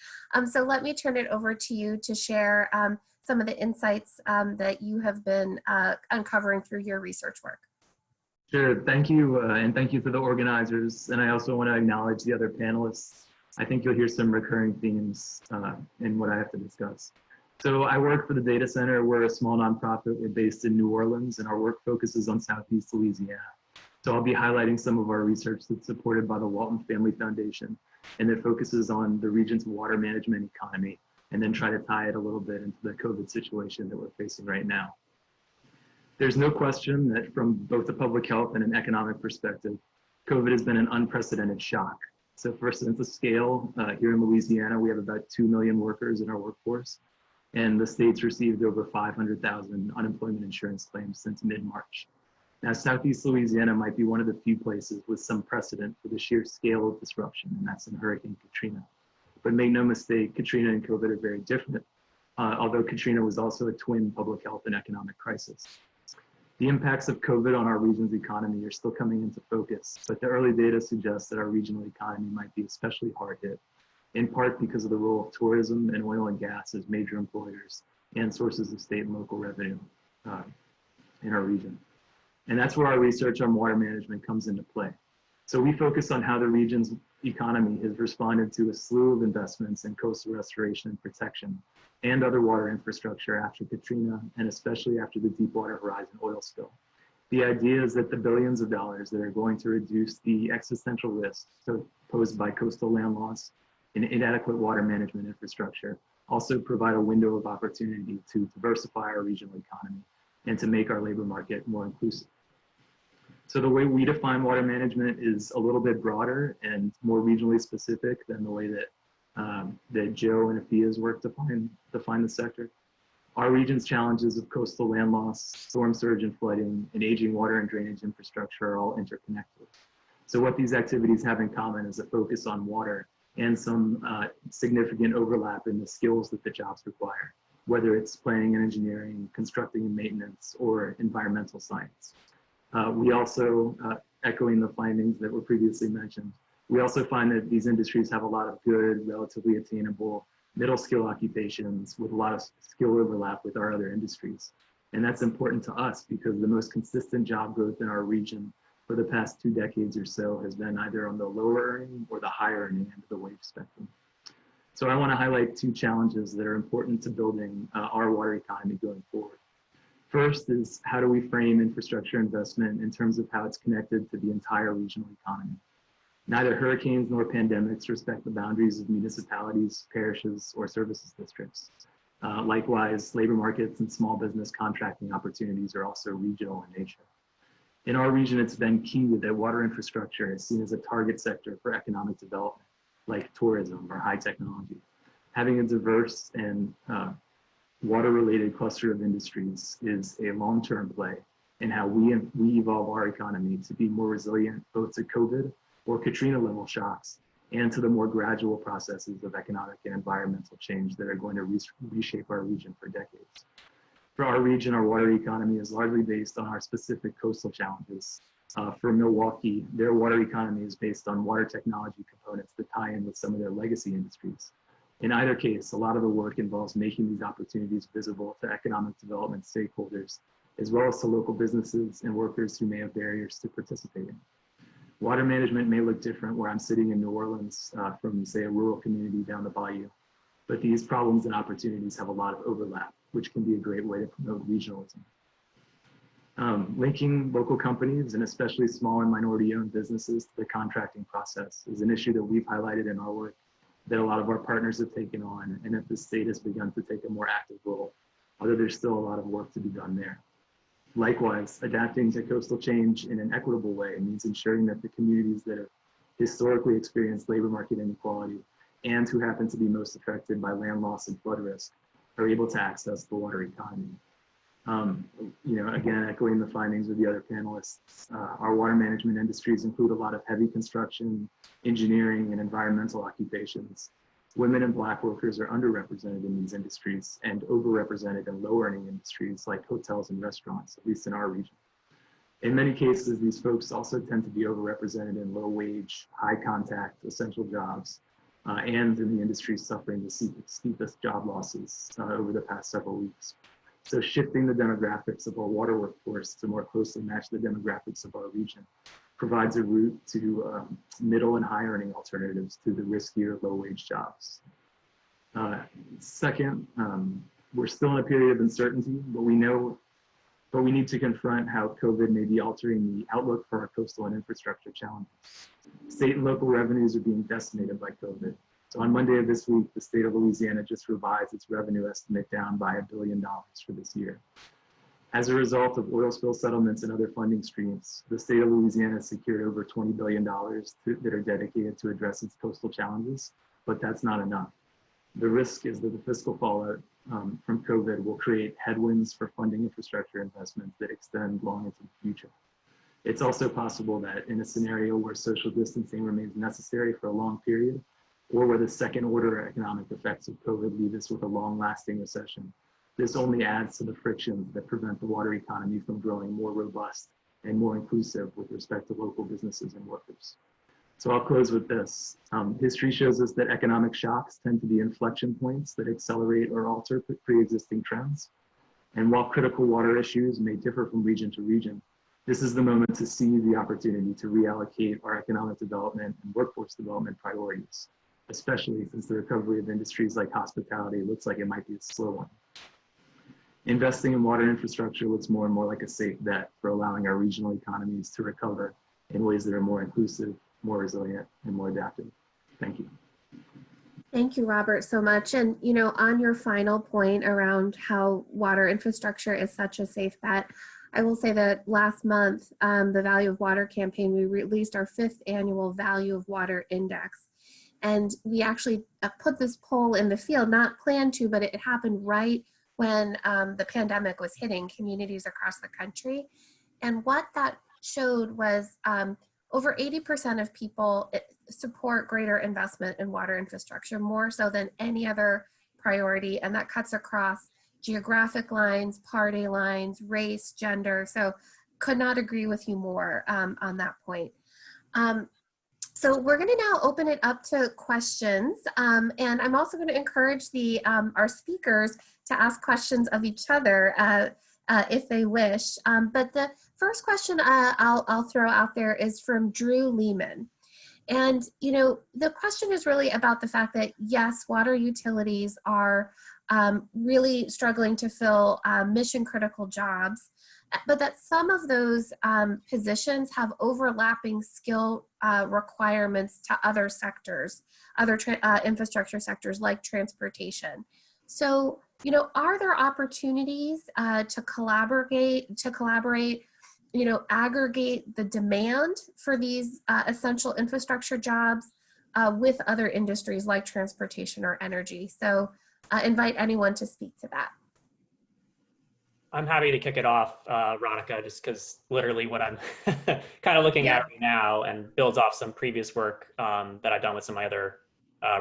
So let me turn it over to you to share some of the insights that you have been uncovering through your research work. Sure, thank you, and thank you to the organizers. And I also want to acknowledge the other panelists. I think you'll hear some recurring themes in what I have to discuss. So I work for the data center. We're a small nonprofit. We're based in New Orleans, and our work focuses on Southeast Louisiana. So I'll be highlighting some of our research that's supported by the Walton Family Foundation, and that focuses on the region's water management economy, and then try to tie it a little bit into the COVID situation that we're facing right now. There's no question that from both a public health and an economic perspective, COVID has been an unprecedented shock. So for sense of scale, here in Louisiana, we have about 2 million workers in our workforce, and the state's received over 500,000 unemployment insurance claims since mid-March. Now, Southeast Louisiana might be one of the few places with some precedent for the sheer scale of disruption, and that's in Hurricane Katrina. But make no mistake, Katrina and COVID are very different, although Katrina was also a twin public health and economic crisis. The impacts of COVID on our region's economy are still coming into focus, but the early data suggests that our regional economy might be especially hard hit, in part because of the role of tourism and oil and gas as major employers and sources of state and local revenue in our region. And that's where our research on water management comes into play. So we focus on how the region's economy has responded to a slew of investments in coastal restoration and protection and other water infrastructure after Katrina, and especially after the Deepwater Horizon oil spill. The idea is that the billions of dollars that are going to reduce the existential risks posed by coastal land loss and inadequate water management infrastructure also provide a window of opportunity to diversify our regional economy and to make our labor market more inclusive. So the way we define water management is a little bit broader and more regionally specific than the way that that Joe and Afia's work define the sector. Our region's challenges of coastal land loss, storm surge and flooding, and aging water and drainage infrastructure are all interconnected. So what these activities have in common is a focus on water and some significant overlap in the skills that the jobs require, whether it's planning and engineering, constructing and maintenance, or environmental science. We also, echoing the findings that were previously mentioned, we also find that these industries have a lot of good, relatively attainable middle skill occupations with a lot of skill overlap with our other industries. And that's important to us because the most consistent job growth in our region for the past 2 decades or so has been either on the lower earning or the higher earning end of the wage spectrum. So I want to highlight 2 challenges that are important to building our water economy going forward. First is, how do we frame infrastructure investment in terms of how it's connected to the entire regional economy? Neither hurricanes nor pandemics respect the boundaries of municipalities, parishes, or services districts. Likewise, labor markets and small business contracting opportunities are also regional in nature. In our region, it's been key that water infrastructure is seen as a target sector for economic development, like tourism or high technology. Having a diverse and water-related cluster of industries is a long-term play in how we evolve our economy to be more resilient both to COVID or Katrina-level shocks and to the more gradual processes of economic and environmental change that are going to reshape our region for decades. For our region, our water economy is largely based on our specific coastal challenges. For Milwaukee, their water economy is based on water technology components that tie in with some of their legacy industries. In either case, a lot of the work involves making these opportunities visible to economic development stakeholders, as well as to local businesses and workers who may have barriers to participating. Water management may look different where I'm sitting in New Orleans from, say, a rural community down the bayou, but these problems and opportunities have a lot of overlap, which can be a great way to promote regionalism. Linking local companies and especially small and minority-owned businesses to the contracting process is an issue that we've highlighted in our work, that a lot of our partners have taken on, and that the state has begun to take a more active role, although there's still a lot of work to be done there. Likewise, adapting to coastal change in an equitable way means ensuring that the communities that have historically experienced labor market inequality and who happen to be most affected by land loss and flood risk are able to access the water economy. Again, echoing the findings of the other panelists, our water management industries include a lot of heavy construction, engineering, and environmental occupations. Women and Black workers are underrepresented in these industries and overrepresented in low-earning industries like hotels and restaurants, at least in our region. In many cases, these folks also tend to be overrepresented in low-wage, high-contact, essential jobs, and in the industries suffering the steepest job losses over the past several weeks. So shifting the demographics of our water workforce to more closely match the demographics of our region provides a route to middle and high earning alternatives to the riskier low wage jobs. Second, we're still in a period of uncertainty, but we need to confront how COVID may be altering the outlook for our coastal and infrastructure challenges. State and local revenues are being decimated by COVID. So on Monday of this week, the state of Louisiana just revised its revenue estimate down by $1 billion for this year. As a result of oil spill settlements and other funding streams, the state of Louisiana secured over $20 billion that are dedicated to address its coastal challenges, but that's not enough. The risk is that the fiscal fallout from COVID will create headwinds for funding infrastructure investments that extend long into the future. It's also possible that in a scenario where social distancing remains necessary for a long period, or where the second order economic effects of COVID leave us with a long-lasting recession, this only adds to the frictions that prevent the water economy from growing more robust and more inclusive with respect to local businesses and workers. So I'll close with this. History shows us that economic shocks tend to be inflection points that accelerate or alter pre-existing trends. And while critical water issues may differ from region to region, this is the moment to seize the opportunity to reallocate our economic development and workforce development priorities, especially since the recovery of industries like hospitality looks like it might be a slow one. Investing in water infrastructure looks more and more like a safe bet for allowing our regional economies to recover in ways that are more inclusive, more resilient, and more adaptive. Thank you. Thank you, Robert, so much. And, on your final point around how water infrastructure is such a safe bet, I will say that last month, the Value of Water campaign, we released our 5th annual Value of Water Index. And we actually put this poll in the field, not planned to, but it happened right when the pandemic was hitting communities across the country. And what that showed was over 80% of people support greater investment in water infrastructure, more so than any other priority. And that cuts across geographic lines, party lines, race, gender. So could not agree with you more on that point. So we're going to now open it up to questions, and I'm also going to encourage our speakers to ask questions of each other if they wish. But the first question I'll throw out there is from Drew Lehman. And, you know, the question is really about the fact that, yes, water utilities are really struggling to fill mission critical jobs, but that some of those positions have overlapping skill requirements to other sectors, other infrastructure sectors like transportation. So, you know, are there opportunities to collaborate, you know, aggregate the demand for these essential infrastructure jobs with other industries like transportation or energy? So invite anyone to speak to that. I'm happy to kick it off, Ronica, just because literally what I'm kind of looking at right now and builds off some previous work that I've done with some of my other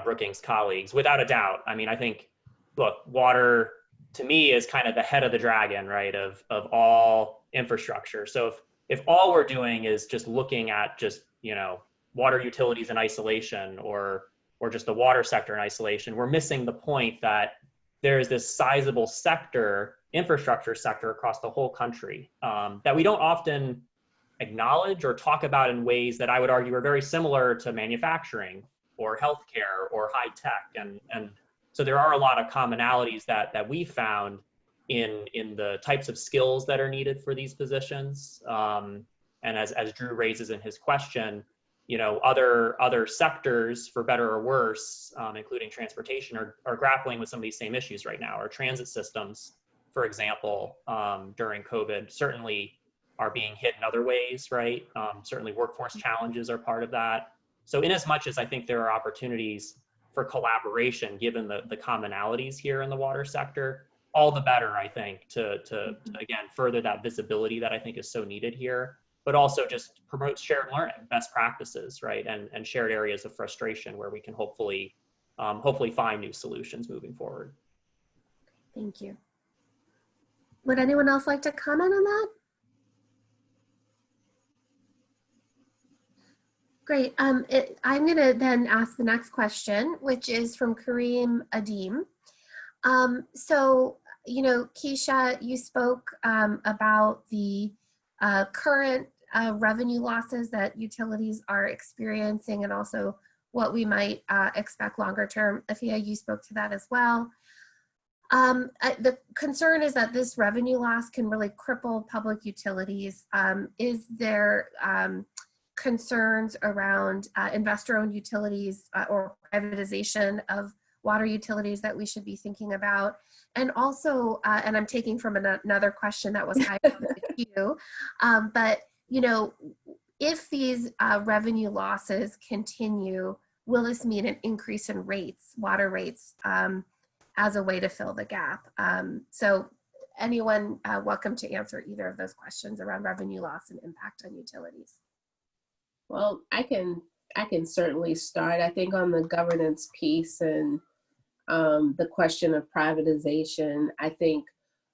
Brookings colleagues. Without a doubt, I mean, I think, look, water to me is kind of the head of the dragon, right, of all infrastructure. So if all we're doing is just looking at just, you know, water utilities in isolation or just the water sector in isolation, we're missing the point that there is this sizable sector, infrastructure sector across the whole country that we don't often acknowledge or talk about in ways that I would argue are very similar to manufacturing or healthcare or high tech. And so there are a lot of commonalities that we found in the types of skills that are needed for these positions. And as Drew raises in his question, you know, other sectors, for better or worse, including transportation, are grappling with some of these same issues right now. Our transit systems, for example, during COVID, certainly are being hit in other ways, right? Certainly workforce challenges are part of that. So in as much as I think there are opportunities for collaboration, given the commonalities here in the water sector, all the better, I think, to again, further that visibility that I think is so needed here, but also just promote shared learning, best practices, right? And shared areas of frustration where we can hopefully find new solutions moving forward. Thank you. Would anyone else like to comment on that? Great. I'm going to then ask the next question, which is from Kareem Adim. So, you know, Keisha, you spoke about the current revenue losses that utilities are experiencing and also what we might expect longer term. Afia, you spoke to that as well. The concern is that this revenue loss can really cripple public utilities. Is there concerns around investor-owned utilities or privatization of water utilities that we should be thinking about? And also, and I'm taking from another question that was highlighted to you, but you know, if these revenue losses continue, will this mean an increase in rates, water rates, as a way to fill the gap? So anyone welcome to answer either of those questions around revenue loss and impact on utilities. Well, I can certainly start. I think on the governance piece and the question of privatization, I think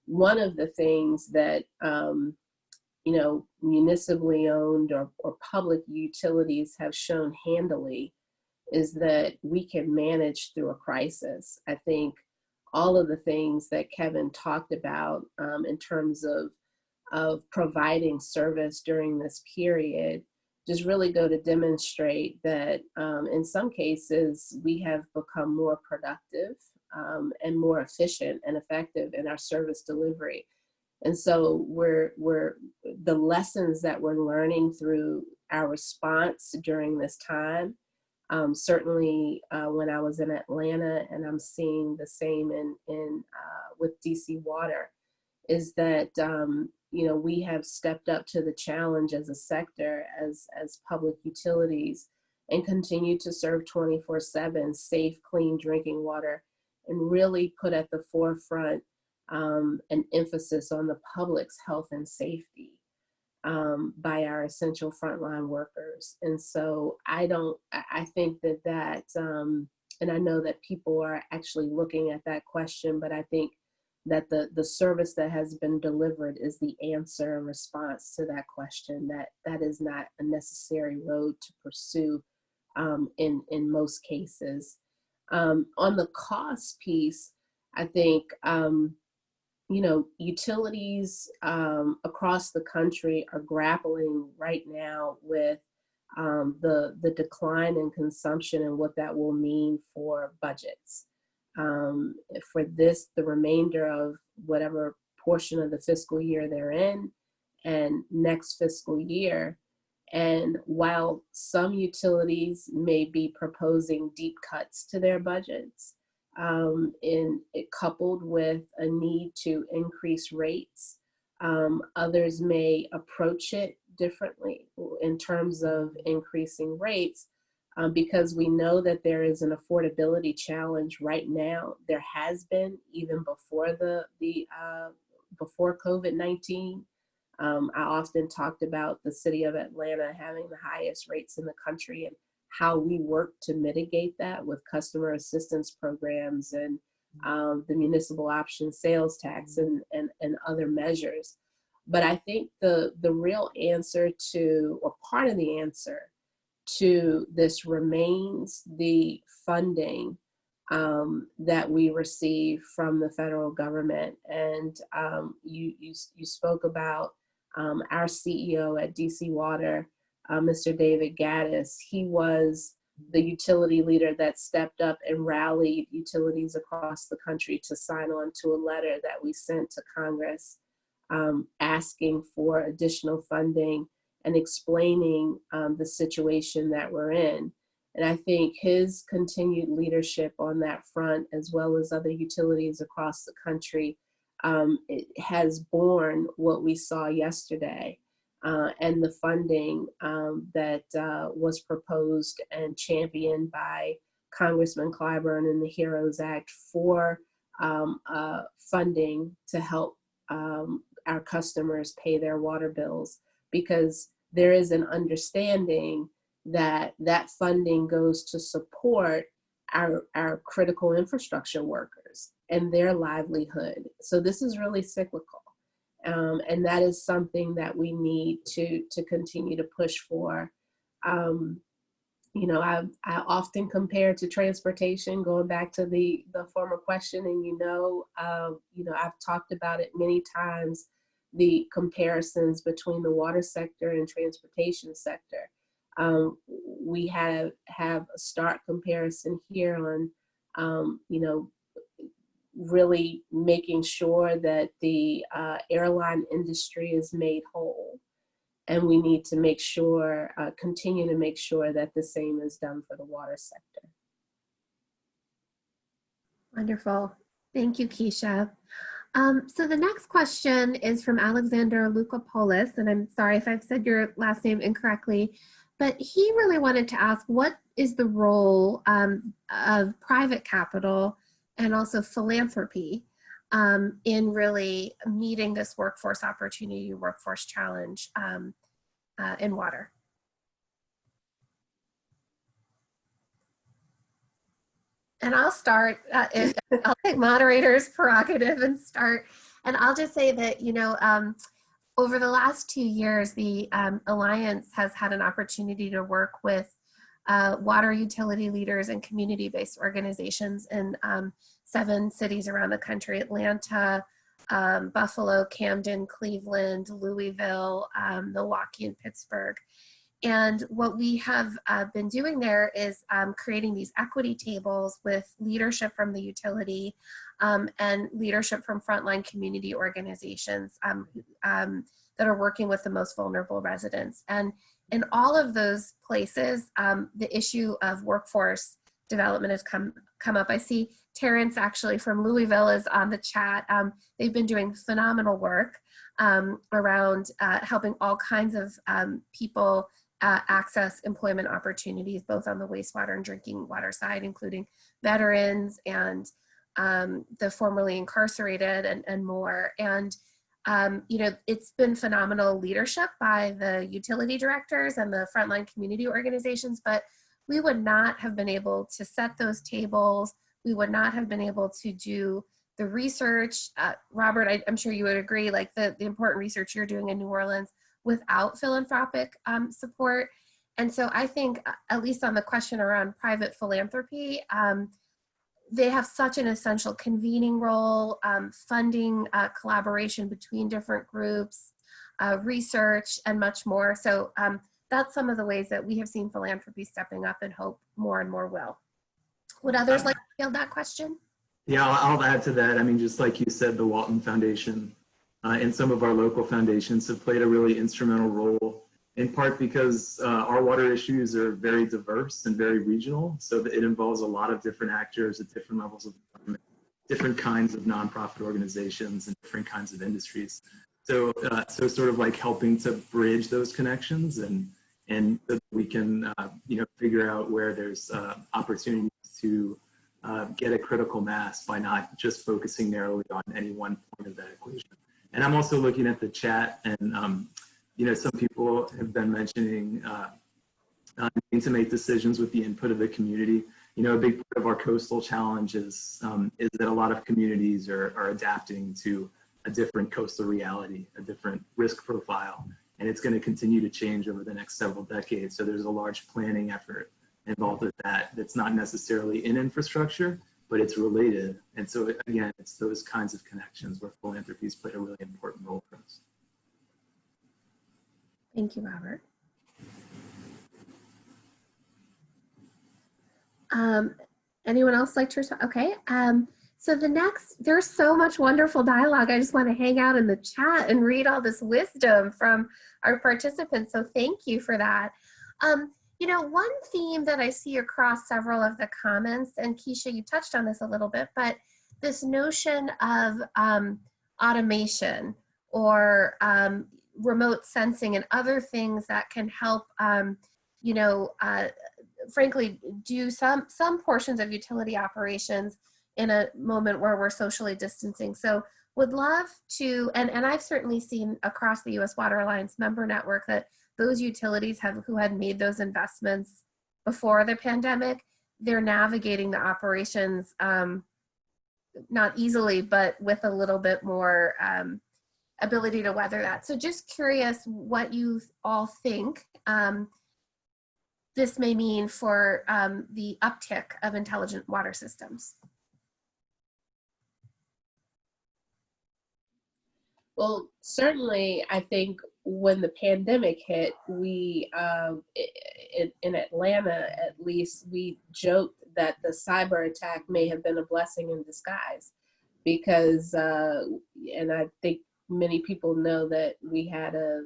one of the things that you know, municipally owned or public utilities have shown handily is that we can manage through a crisis. I think all of the things that Kevin talked about in terms of providing service during this period just really go to demonstrate that in some cases we have become more productive and more efficient and effective in our service delivery. And so the lessons that we're learning through our response during this time, certainly when I was in Atlanta, and I'm seeing the same with DC Water, is that you know, we have stepped up to the challenge as a sector, as public utilities, and continue to serve 24/7 safe, clean drinking water, and really put at the forefront an emphasis on the public's health and safety. by our essential frontline workers. And so I think that, and I know that people are actually looking at that question, but I think that the service that has been delivered is the answer and response to that question, that is not a necessary road to pursue in most cases. On the cost piece, I think, utilities across the country are grappling right now with the decline in consumption and what that will mean for budgets. For the remainder of whatever portion of the fiscal year they're in and next fiscal year. And while some utilities may be proposing deep cuts to their budgets, coupled with a need to increase rates, others may approach it differently in terms of increasing rates, because we know that there is an affordability challenge right now. There has been even before before COVID-19. I often talked about the city of Atlanta having the highest rates in the country and how we work to mitigate that with customer assistance programs and the municipal option sales tax and other measures. But I think the real answer to, or part of the answer to this, remains the funding that we receive from the federal government. And you spoke about our CEO at DC Water, Mr. David Gaddis. He was the utility leader that stepped up and rallied utilities across the country to sign on to a letter that we sent to Congress asking for additional funding and explaining the situation that we're in. And I think his continued leadership on that front, as well as other utilities across the country, it has borne what we saw yesterday. And the funding that was proposed and championed by Congressman Clyburn in the HEROES Act for funding to help our customers pay their water bills, because there is an understanding that that funding goes to support our critical infrastructure workers and their livelihood. So this is really cyclical. And that is something that we need to continue to push for. I often compare to transportation, going back to the former question, and I've talked about it many times, the comparisons between the water sector and transportation sector. We have a stark comparison here on, really making sure that the airline industry is made whole. And we need to make sure, continue to make sure that the same is done for the water sector. Wonderful. Thank you, Keisha. So the next question is from Alexander Lukopoulos, and I'm sorry if I've said your last name incorrectly, but he really wanted to ask, what is the role of private capital and also philanthropy in really meeting this workforce opportunity, workforce challenge in water? And I'll start, I'll take moderator's prerogative and start. And I'll just say that, over the last 2 years, the Alliance has had an opportunity to work with water utility leaders and community-based organizations in 7 cities around the country: Atlanta, Buffalo, Camden, Cleveland, Louisville, Milwaukee, and Pittsburgh. And what we have been doing there is creating these equity tables with leadership from the utility and leadership from frontline community organizations that are working with the most vulnerable residents. And in all of those places, the issue of workforce development has come up. I see Terrence actually from Louisville is on the chat. They've been doing phenomenal work around helping all kinds of people access employment opportunities, both on the wastewater and drinking water side, including veterans and the formerly incarcerated and more. And You know, it's been phenomenal leadership by the utility directors and the frontline community organizations, but we would not have been able to set those tables. We would not have been able to do the research. Robert, I'm sure you would agree, like the important research you're doing in New Orleans without philanthropic support. And so I think, at least on the question around private philanthropy, they have such an essential convening role, funding collaboration between different groups, research, and much more. So that's some of the ways that we have seen philanthropy stepping up, and hope more and more will. Would others like to field that question? Yeah, I'll add to that. I mean, just like you said, the Walton Foundation and some of our local foundations have played a really instrumental role, in part because our water issues are very diverse and very regional. So it involves a lot of different actors at different levels of government, different kinds of nonprofit organizations, and different kinds of industries. So, so sort of like helping to bridge those connections, and so that we can, you know, figure out where there's opportunities to get a critical mass by not just focusing narrowly on any one point of that equation. And I'm also looking at the chat, and you know, some people have been mentioning needing to make decisions with the input of the community. You know, a big part of our coastal challenge is that a lot of communities are adapting to a different coastal reality, a different risk profile, and it's going to continue to change over the next several decades. So there's a large planning effort involved with that that's not necessarily in infrastructure, but it's related. And so again, it's those kinds of connections where philanthropies played a really important role for us. Thank you, Robert. Anyone else like to respond? Okay. So the next, there's so much wonderful dialogue. I just want to hang out in the chat and read all this wisdom from our participants. So thank you for that. You know, one theme that I see across several of the comments, and Keisha, you touched on this a little bit, but this notion of automation or remote sensing and other things that can help, you know, frankly, do some portions of utility operations in a moment where we're socially distancing. So would love to, and I've certainly seen across the U.S. Water Alliance member network that those utilities who had made those investments before the pandemic, they're navigating the operations not easily, but with a little bit more ability to weather that. So just curious what you all think this may mean for the uptick of intelligent water systems. Well, certainly, I think when the pandemic hit, we, in Atlanta at least, we joked that the cyber attack may have been a blessing in disguise because, and I think many people know that we had a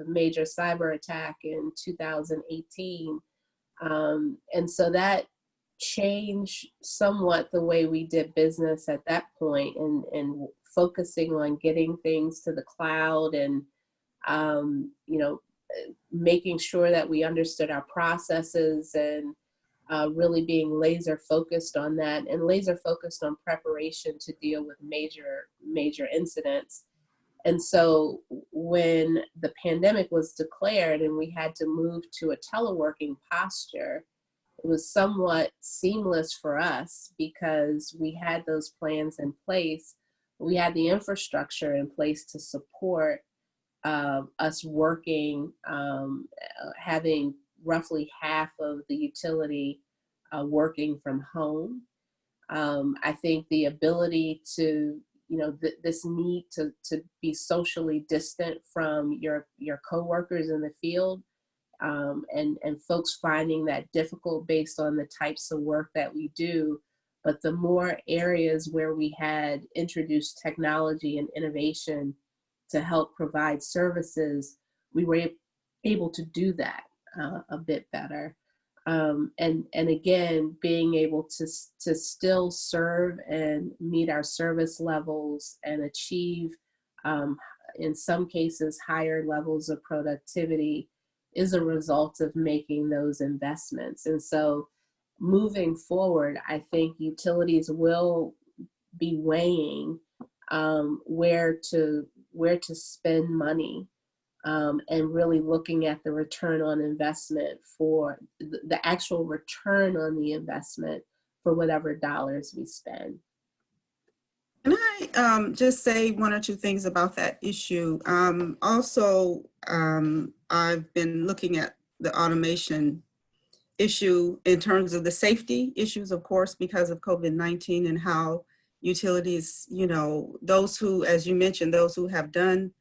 major cyber attack in 2018. And so that changed somewhat the way we did business at that point, and focusing on getting things to the cloud and, you know, making sure that we understood our processes and really being laser focused on that, and laser focused on preparation to deal with major incidents. And so when the pandemic was declared and we had to move to a teleworking posture, it was somewhat seamless for us because we had those plans in place. We had the infrastructure in place to support us working, having roughly half of the utility working from home. I think the ability to, you know, this need to be socially distant from your coworkers in the field, and folks finding that difficult based on the types of work that we do. But the more areas where we had introduced technology and innovation to help provide services, we were able to do that a bit better. And again, being able to still serve and meet our service levels and achieve, in some cases, higher levels of productivity is a result of making those investments. And so moving forward, I think utilities will be weighing where to where to spend money, and really looking at the return on investment for the actual return on the investment for whatever dollars we spend. Can I just say one or two things about that issue? Also, I've been looking at the automation issue in terms of the safety issues, of course, because of COVID-19, and how utilities, you know, those who, as you mentioned, those who have done,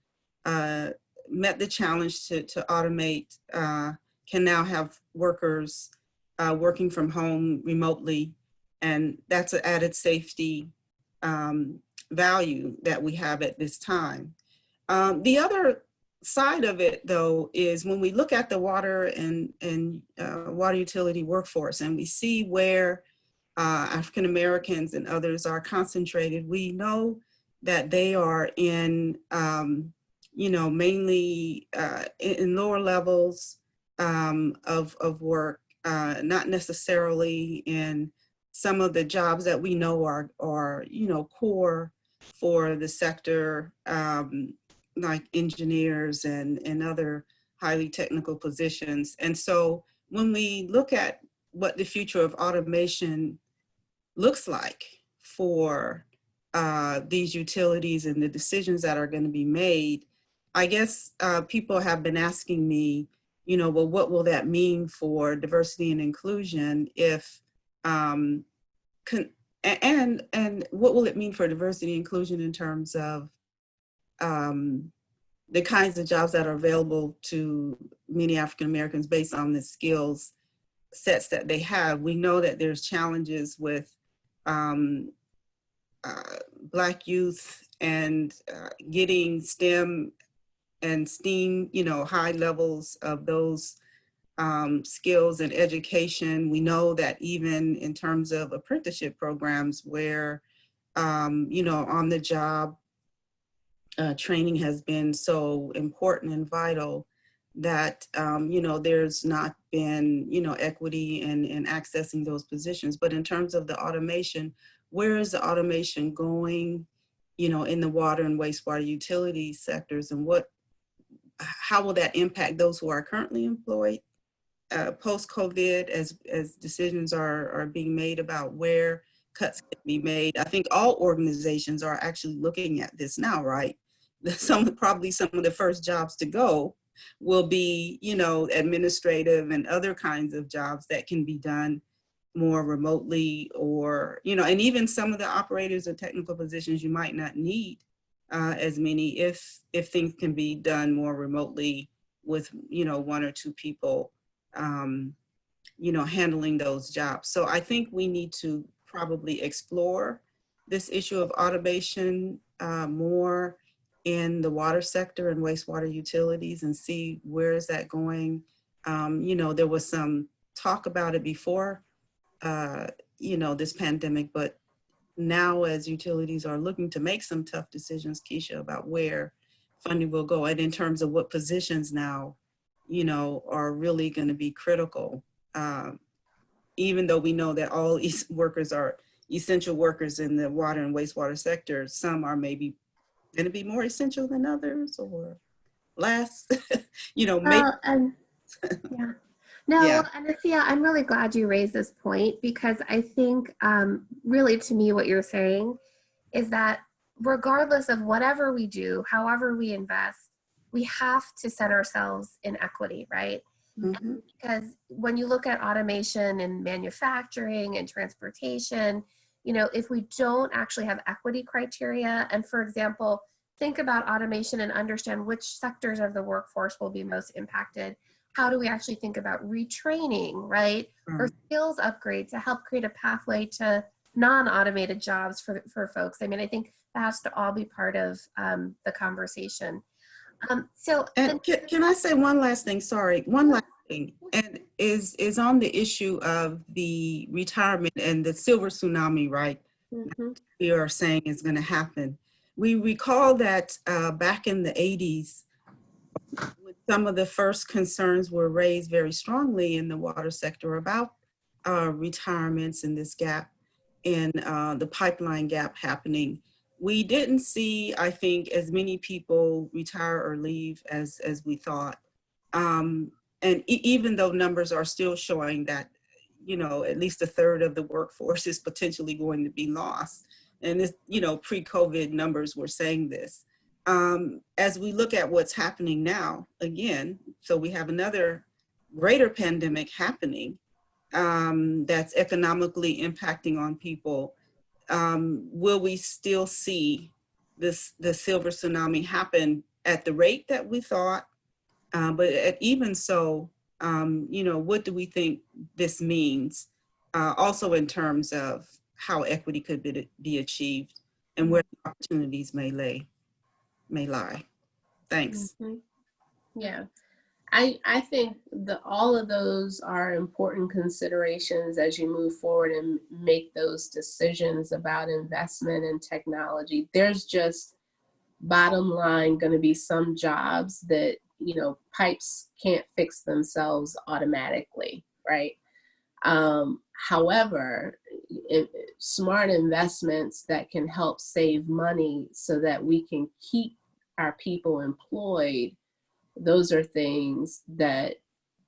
met the challenge to automate, can now have workers working from home remotely. And that's an added safety value that we have at this time. The other side of it, though, is when we look at the water and water utility workforce, and we see where African Americans and others are concentrated, we know that they are in, you know, mainly in lower levels of work, not necessarily in some of the jobs that we know are you know, core for the sector, like engineers and other highly technical positions. And so when we look at what the future of automation looks like for these utilities and the decisions that are going to be made, I guess people have been asking me, you know, well, what will that mean for diversity and inclusion if, and what will it mean for diversity and inclusion in terms of the kinds of jobs that are available to many African Americans based on the skills sets that they have. We know that there's challenges with Black youth and getting STEM and STEAM, you know, high levels of those skills and education. We know that even in terms of apprenticeship programs where, you know, on the job training has been so important and vital, that, you know, there's not been, you know, equity in accessing those positions. But in terms of the automation, where is the automation going, you know, in the water and wastewater utility sectors, and how will that impact those who are currently employed post-COVID as decisions are being made about where cuts can be made? I think all organizations are actually looking at this now, right? Probably some of the first jobs to go will be, you know, administrative and other kinds of jobs that can be done more remotely, or, you know, and even some of the operators or technical positions you might not need as many if things can be done more remotely with, you know, one or two people, you know, handling those jobs. So I think we need to probably explore this issue of automation more in the water sector and wastewater utilities, and see where is that going. You know, there was some talk about it before, you know, this pandemic, but now as utilities are looking to make some tough decisions, Keisha, about where funding will go, and in terms of what positions now, you know, are really going to be critical, even though we know that all workers are essential workers in the water and wastewater sector, some are maybe going to be more essential than others, or less, you know, maybe. Yeah. No, Yeah. Anasia, I'm really glad you raised this point, because I think really, to me, what you're saying is that regardless of whatever we do, however we invest, we have to set ourselves in equity, right? Mm-hmm. Because when you look at automation in manufacturing and transportation, you know, if we don't actually have equity criteria, and for example, think about automation and understand which sectors of the workforce will be most impacted, how do we actually think about retraining, right? Or skills upgrade to help create a pathway to non-automated jobs for folks? I mean, I think that has to all be part of the conversation. And can I say one last thing? Sorry, one last thing, and is on the issue of the retirement and the silver tsunami, right? Mm-hmm. We are saying is going to happen. We recall that back in the 80s, some of the first concerns were raised very strongly in the water sector about retirements and this gap in the pipeline gap happening. We didn't see, I think, as many people retire or leave as we thought. And even though numbers are still showing that, you know, at least a third of the workforce is potentially going to be lost. And this, you know, pre-COVID numbers were saying this. As we look at what's happening now, again, so we have another greater pandemic happening that's economically impacting on people. Will we still see the silver tsunami happen at the rate that we thought? But even so, you know, what do we think this means? Also in terms of how equity could be achieved and where the opportunities may lie. Thanks. Mhm. Yeah, I think all of those are important considerations as you move forward and make those decisions about investment in technology. There's just bottom line going to be some jobs that, you know, pipes can't fix themselves automatically, right? However, smart investments that can help save money so that we can keep our people employed, those are things that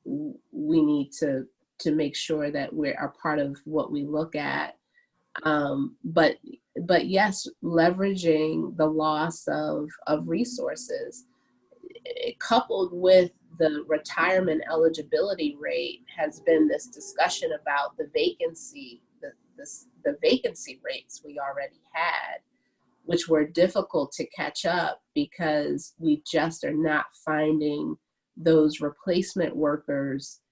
we need to make sure that are part of what we look at. But yes, leveraging the loss of resources, coupled with the retirement eligibility rate, has been this discussion about the vacancy, the vacancy rates we already had, which were difficult to catch up because we just are not finding those replacement workers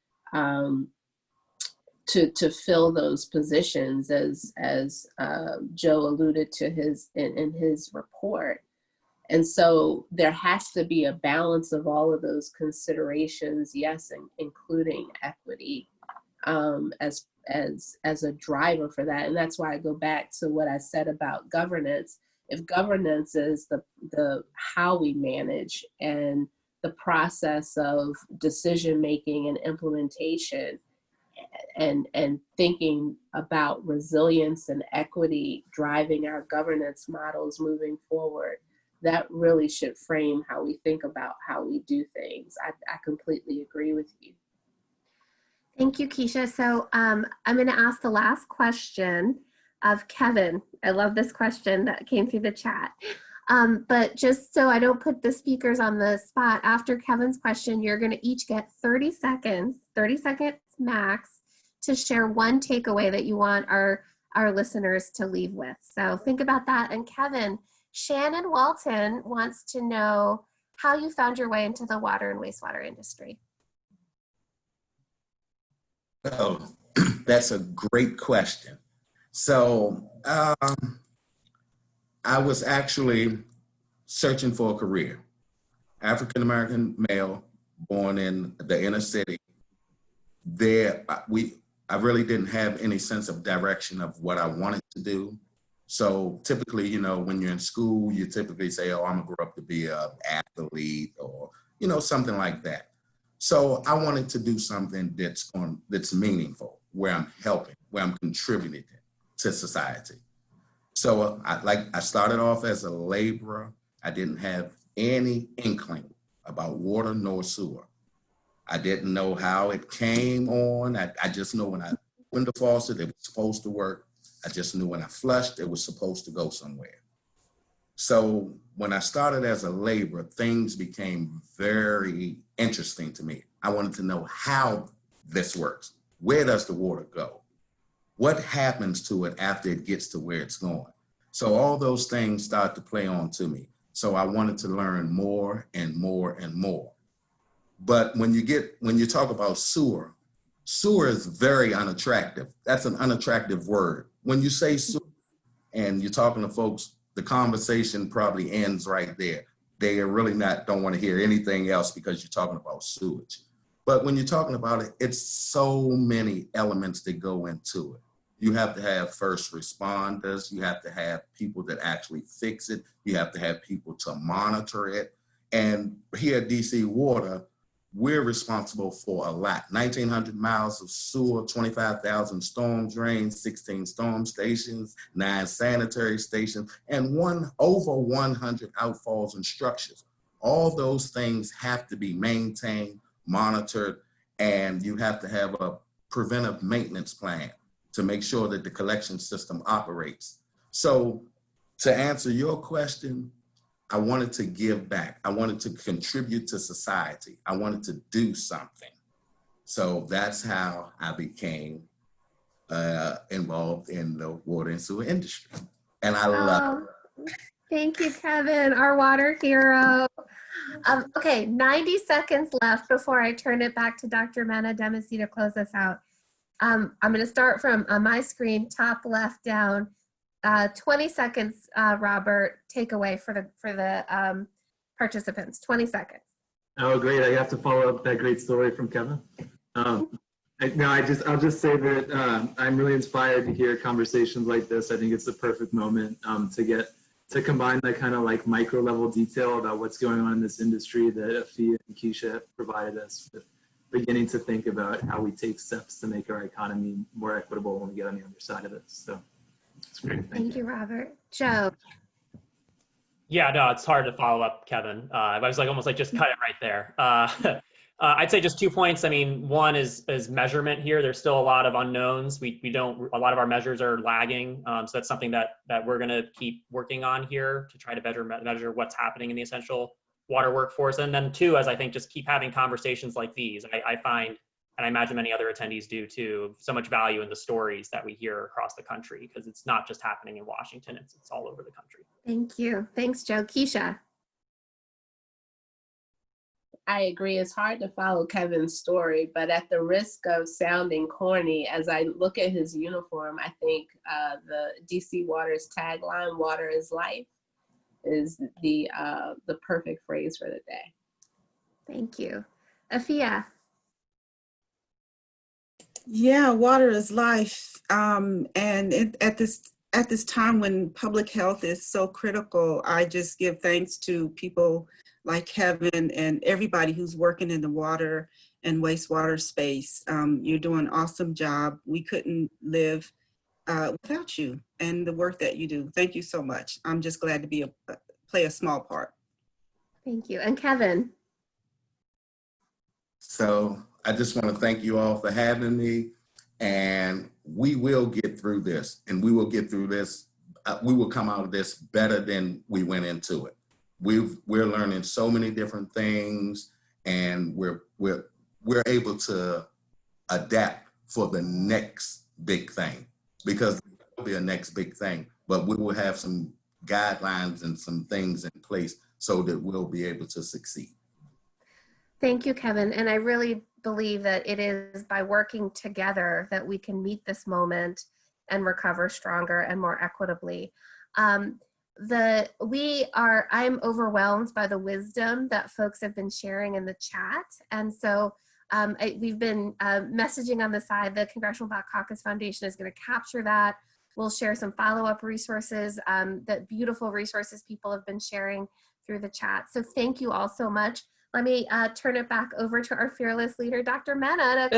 to fill those positions, as Joe alluded to in his report. And so there has to be a balance of all of those considerations, yes, including equity as a driver for that. And that's why I go back to what I said about governance. If governance is the how we manage and the process of decision making and implementation, and thinking about resilience and equity driving our governance models moving forward, that really should frame how we think about how we do things. I completely agree with you. Thank you, Keisha. So I'm going to ask the last question of Kevin. I love this question that came through the chat. But just so I don't put the speakers on the spot, after Kevin's question, you're going to each get 30 seconds max, to share one takeaway that you want our listeners to leave with. So think about that. And Kevin, Shannon Walton wants to know how you found your way into the water and wastewater industry. Oh, that's a great question. So I was actually searching for a career. African-American male, born in the inner city. I really didn't have any sense of direction of what I wanted to do. So typically, you know, when you're in school, you typically say, oh, I'm gonna grow up to be an athlete or, you know, something like that. So I wanted to do something that's meaningful, where I'm helping, where I'm contributing to society. So I started off as a laborer. I didn't have any inkling about water nor sewer. I didn't know how it came on. I just know when I opened the faucet, it was supposed to work. I just knew when I flushed, it was supposed to go somewhere. So when I started as a laborer, things became very interesting to me. I wanted to know how this works. Where does the water go? What happens to it after it gets to where it's going? So all those things start to play on to me. So I wanted to learn more and more and more. But when you talk about sewer is very unattractive. That's an unattractive word. When you say sewer and you're talking to folks, the conversation probably ends right there. They really don't want to hear anything else because you're talking about sewage. But when you're talking about it, it's so many elements that go into it. You have to have first responders. You have to have people that actually fix it. You have to have people to monitor it. And here at DC Water, we're responsible for a lot. 1,900 miles of sewer, 25,000 storm drains, 16 storm stations, 9 sanitary stations, and over 100 outfalls and structures. All those things have to be maintained, monitored, and you have to have a preventive maintenance plan to make sure that the collection system operates. So to answer your question, I wanted to give back. I wanted to contribute to society. I wanted to do something. So that's how I became involved in the water and sewer industry. And I love it. Thank you, Kevin, our water hero. Okay, 90 seconds left before I turn it back to Dr. Mena Demese to close us out. I'm going to start from my screen, top left down. 20 seconds, Robert, take away for the participants. 20 seconds. Oh, great. I have to follow up that great story from Kevin. I'll just say that I'm really inspired to hear conversations like this. I think it's the perfect moment to combine that kind of like micro level detail about what's going on in this industry that Afia and Keisha have provided us with, beginning to think about how we take steps to make our economy more equitable when we get on the other side of this. So it's great. Thank you, Robert. Joe. Yeah, no, it's hard to follow up, Kevin. I was like, almost like just cut it right there. I'd say just 2 points. I mean, one is measurement here. There's still a lot of unknowns. A lot of our measures are lagging. So that's something that we're gonna keep working on here to try to measure what's happening in the essential water workforce. And then 2, as I think just keep having conversations like these. I find, and I imagine many other attendees do too, so much value in the stories that we hear across the country, because it's not just happening in Washington, it's all over the country. Thank you. Thanks, Joe. Keisha. I agree. It's hard to follow Kevin's story, but at the risk of sounding corny, as I look at his uniform, I think the DC Water's tagline, "Water is life," is the perfect phrase for the day. Thank you. Afia. Yeah, water is life. At this time when public health is so critical, I just give thanks to people like Kevin and everybody who's working in the water and wastewater space. You're doing an awesome job. We couldn't live without you and the work that you do. Thank you so much. I'm just glad to play a small part. Thank you. And Kevin. So I just want to thank you all for having me, and we will get through this, and we will get through this. We will come out of this better than we went into it. We're learning so many different things, and we're able to adapt for the next big thing, because there will be a next big thing, but we will have some guidelines and some things in place so that we'll be able to succeed. Thank you, Kevin. And I really believe that it is by working together that we can meet this moment and recover stronger and more equitably. I'm overwhelmed by the wisdom that folks have been sharing in the chat. And so we've been messaging on the side. The Congressional Black Caucus Foundation is going to capture that. We'll share some follow-up resources, that beautiful resources people have been sharing through the chat. So thank you all so much. Let me turn it back over to our fearless leader, Dr. Mena.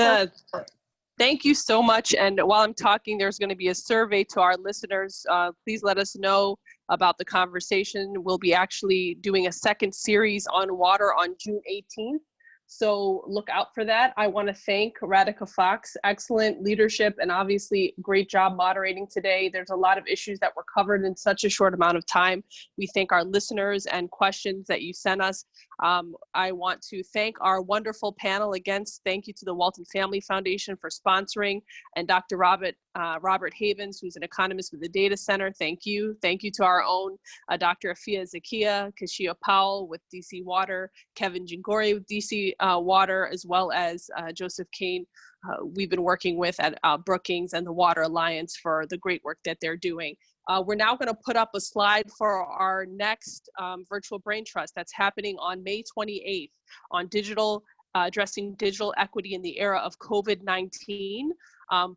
Thank you so much. And while I'm talking, there's going to be a survey to our listeners. Please let us know about the conversation. We'll be actually doing a second series on water on June 18th. So look out for that. I want to thank Radhika Fox, excellent leadership, and obviously great job moderating today. There's a lot of issues that were covered in such a short amount of time. We thank our listeners and questions that you sent us. I want to thank our wonderful panel. Again, thank you to the Walton Family Foundation for sponsoring, and Dr. Robert Havens, who's an economist with the Data Center. Thank you. Thank you to our own Dr. Afia Zakia, Kashia Powell with DC Water, Kevin Jingori with DC Water, as well as Joseph Kane, we've been working with at Brookings and the Water Alliance for the great work that they're doing. We're now going to put up a slide for our next virtual brain trust that's happening on May 28th on addressing digital equity in the era of COVID-19.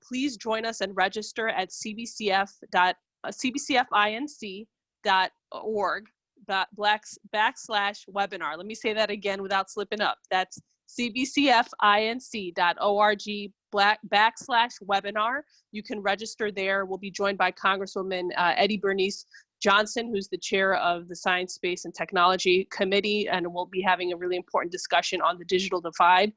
Please join us and register at cbcfinc.org/webinar. Let me say that again without slipping up. That's cbcfinc.org/webinar. You can register there. We'll be joined by Congresswoman Eddie Bernice Johnson, who's the chair of the Science, Space, and Technology Committee, and we'll be having a really important discussion on the digital divide.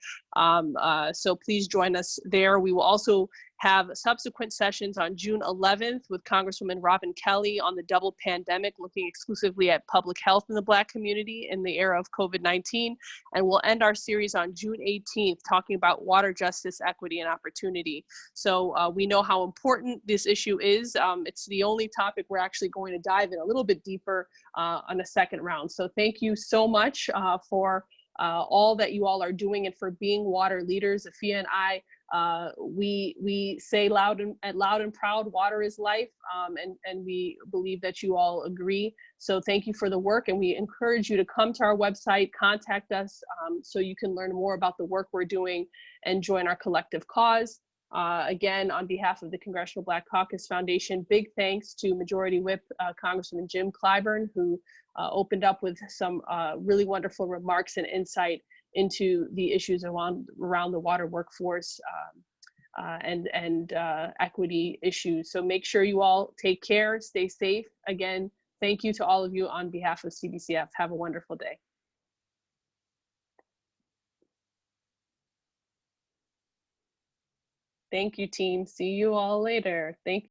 So please join us there. We will also have subsequent sessions on June 11th with Congresswoman Robin Kelly on the double pandemic, looking exclusively at public health in the Black community in the era of COVID-19. And we'll end our series on June 18th, talking about water justice, equity, and opportunity. So we know how important this issue is. It's the only topic we're actually going to dive in a little bit deeper on a second round. So thank you so much for all that you all are doing and for being water leaders. Afia and I, we say loud and proud, water is life, and we believe that you all agree. So thank you for the work, and we encourage you to come to our website, contact us, so you can learn more about the work we're doing and join our collective cause. Again, on behalf of the Congressional Black Caucus Foundation, big thanks to Majority Whip Congressman Jim Clyburn, who opened up with some really wonderful remarks and insight into the issues around the water workforce and equity issues. So make sure you all take care, stay safe. Again, thank you to all of you on behalf of CBCF. Have a wonderful day. Thank you, team. See you all later. Thank you.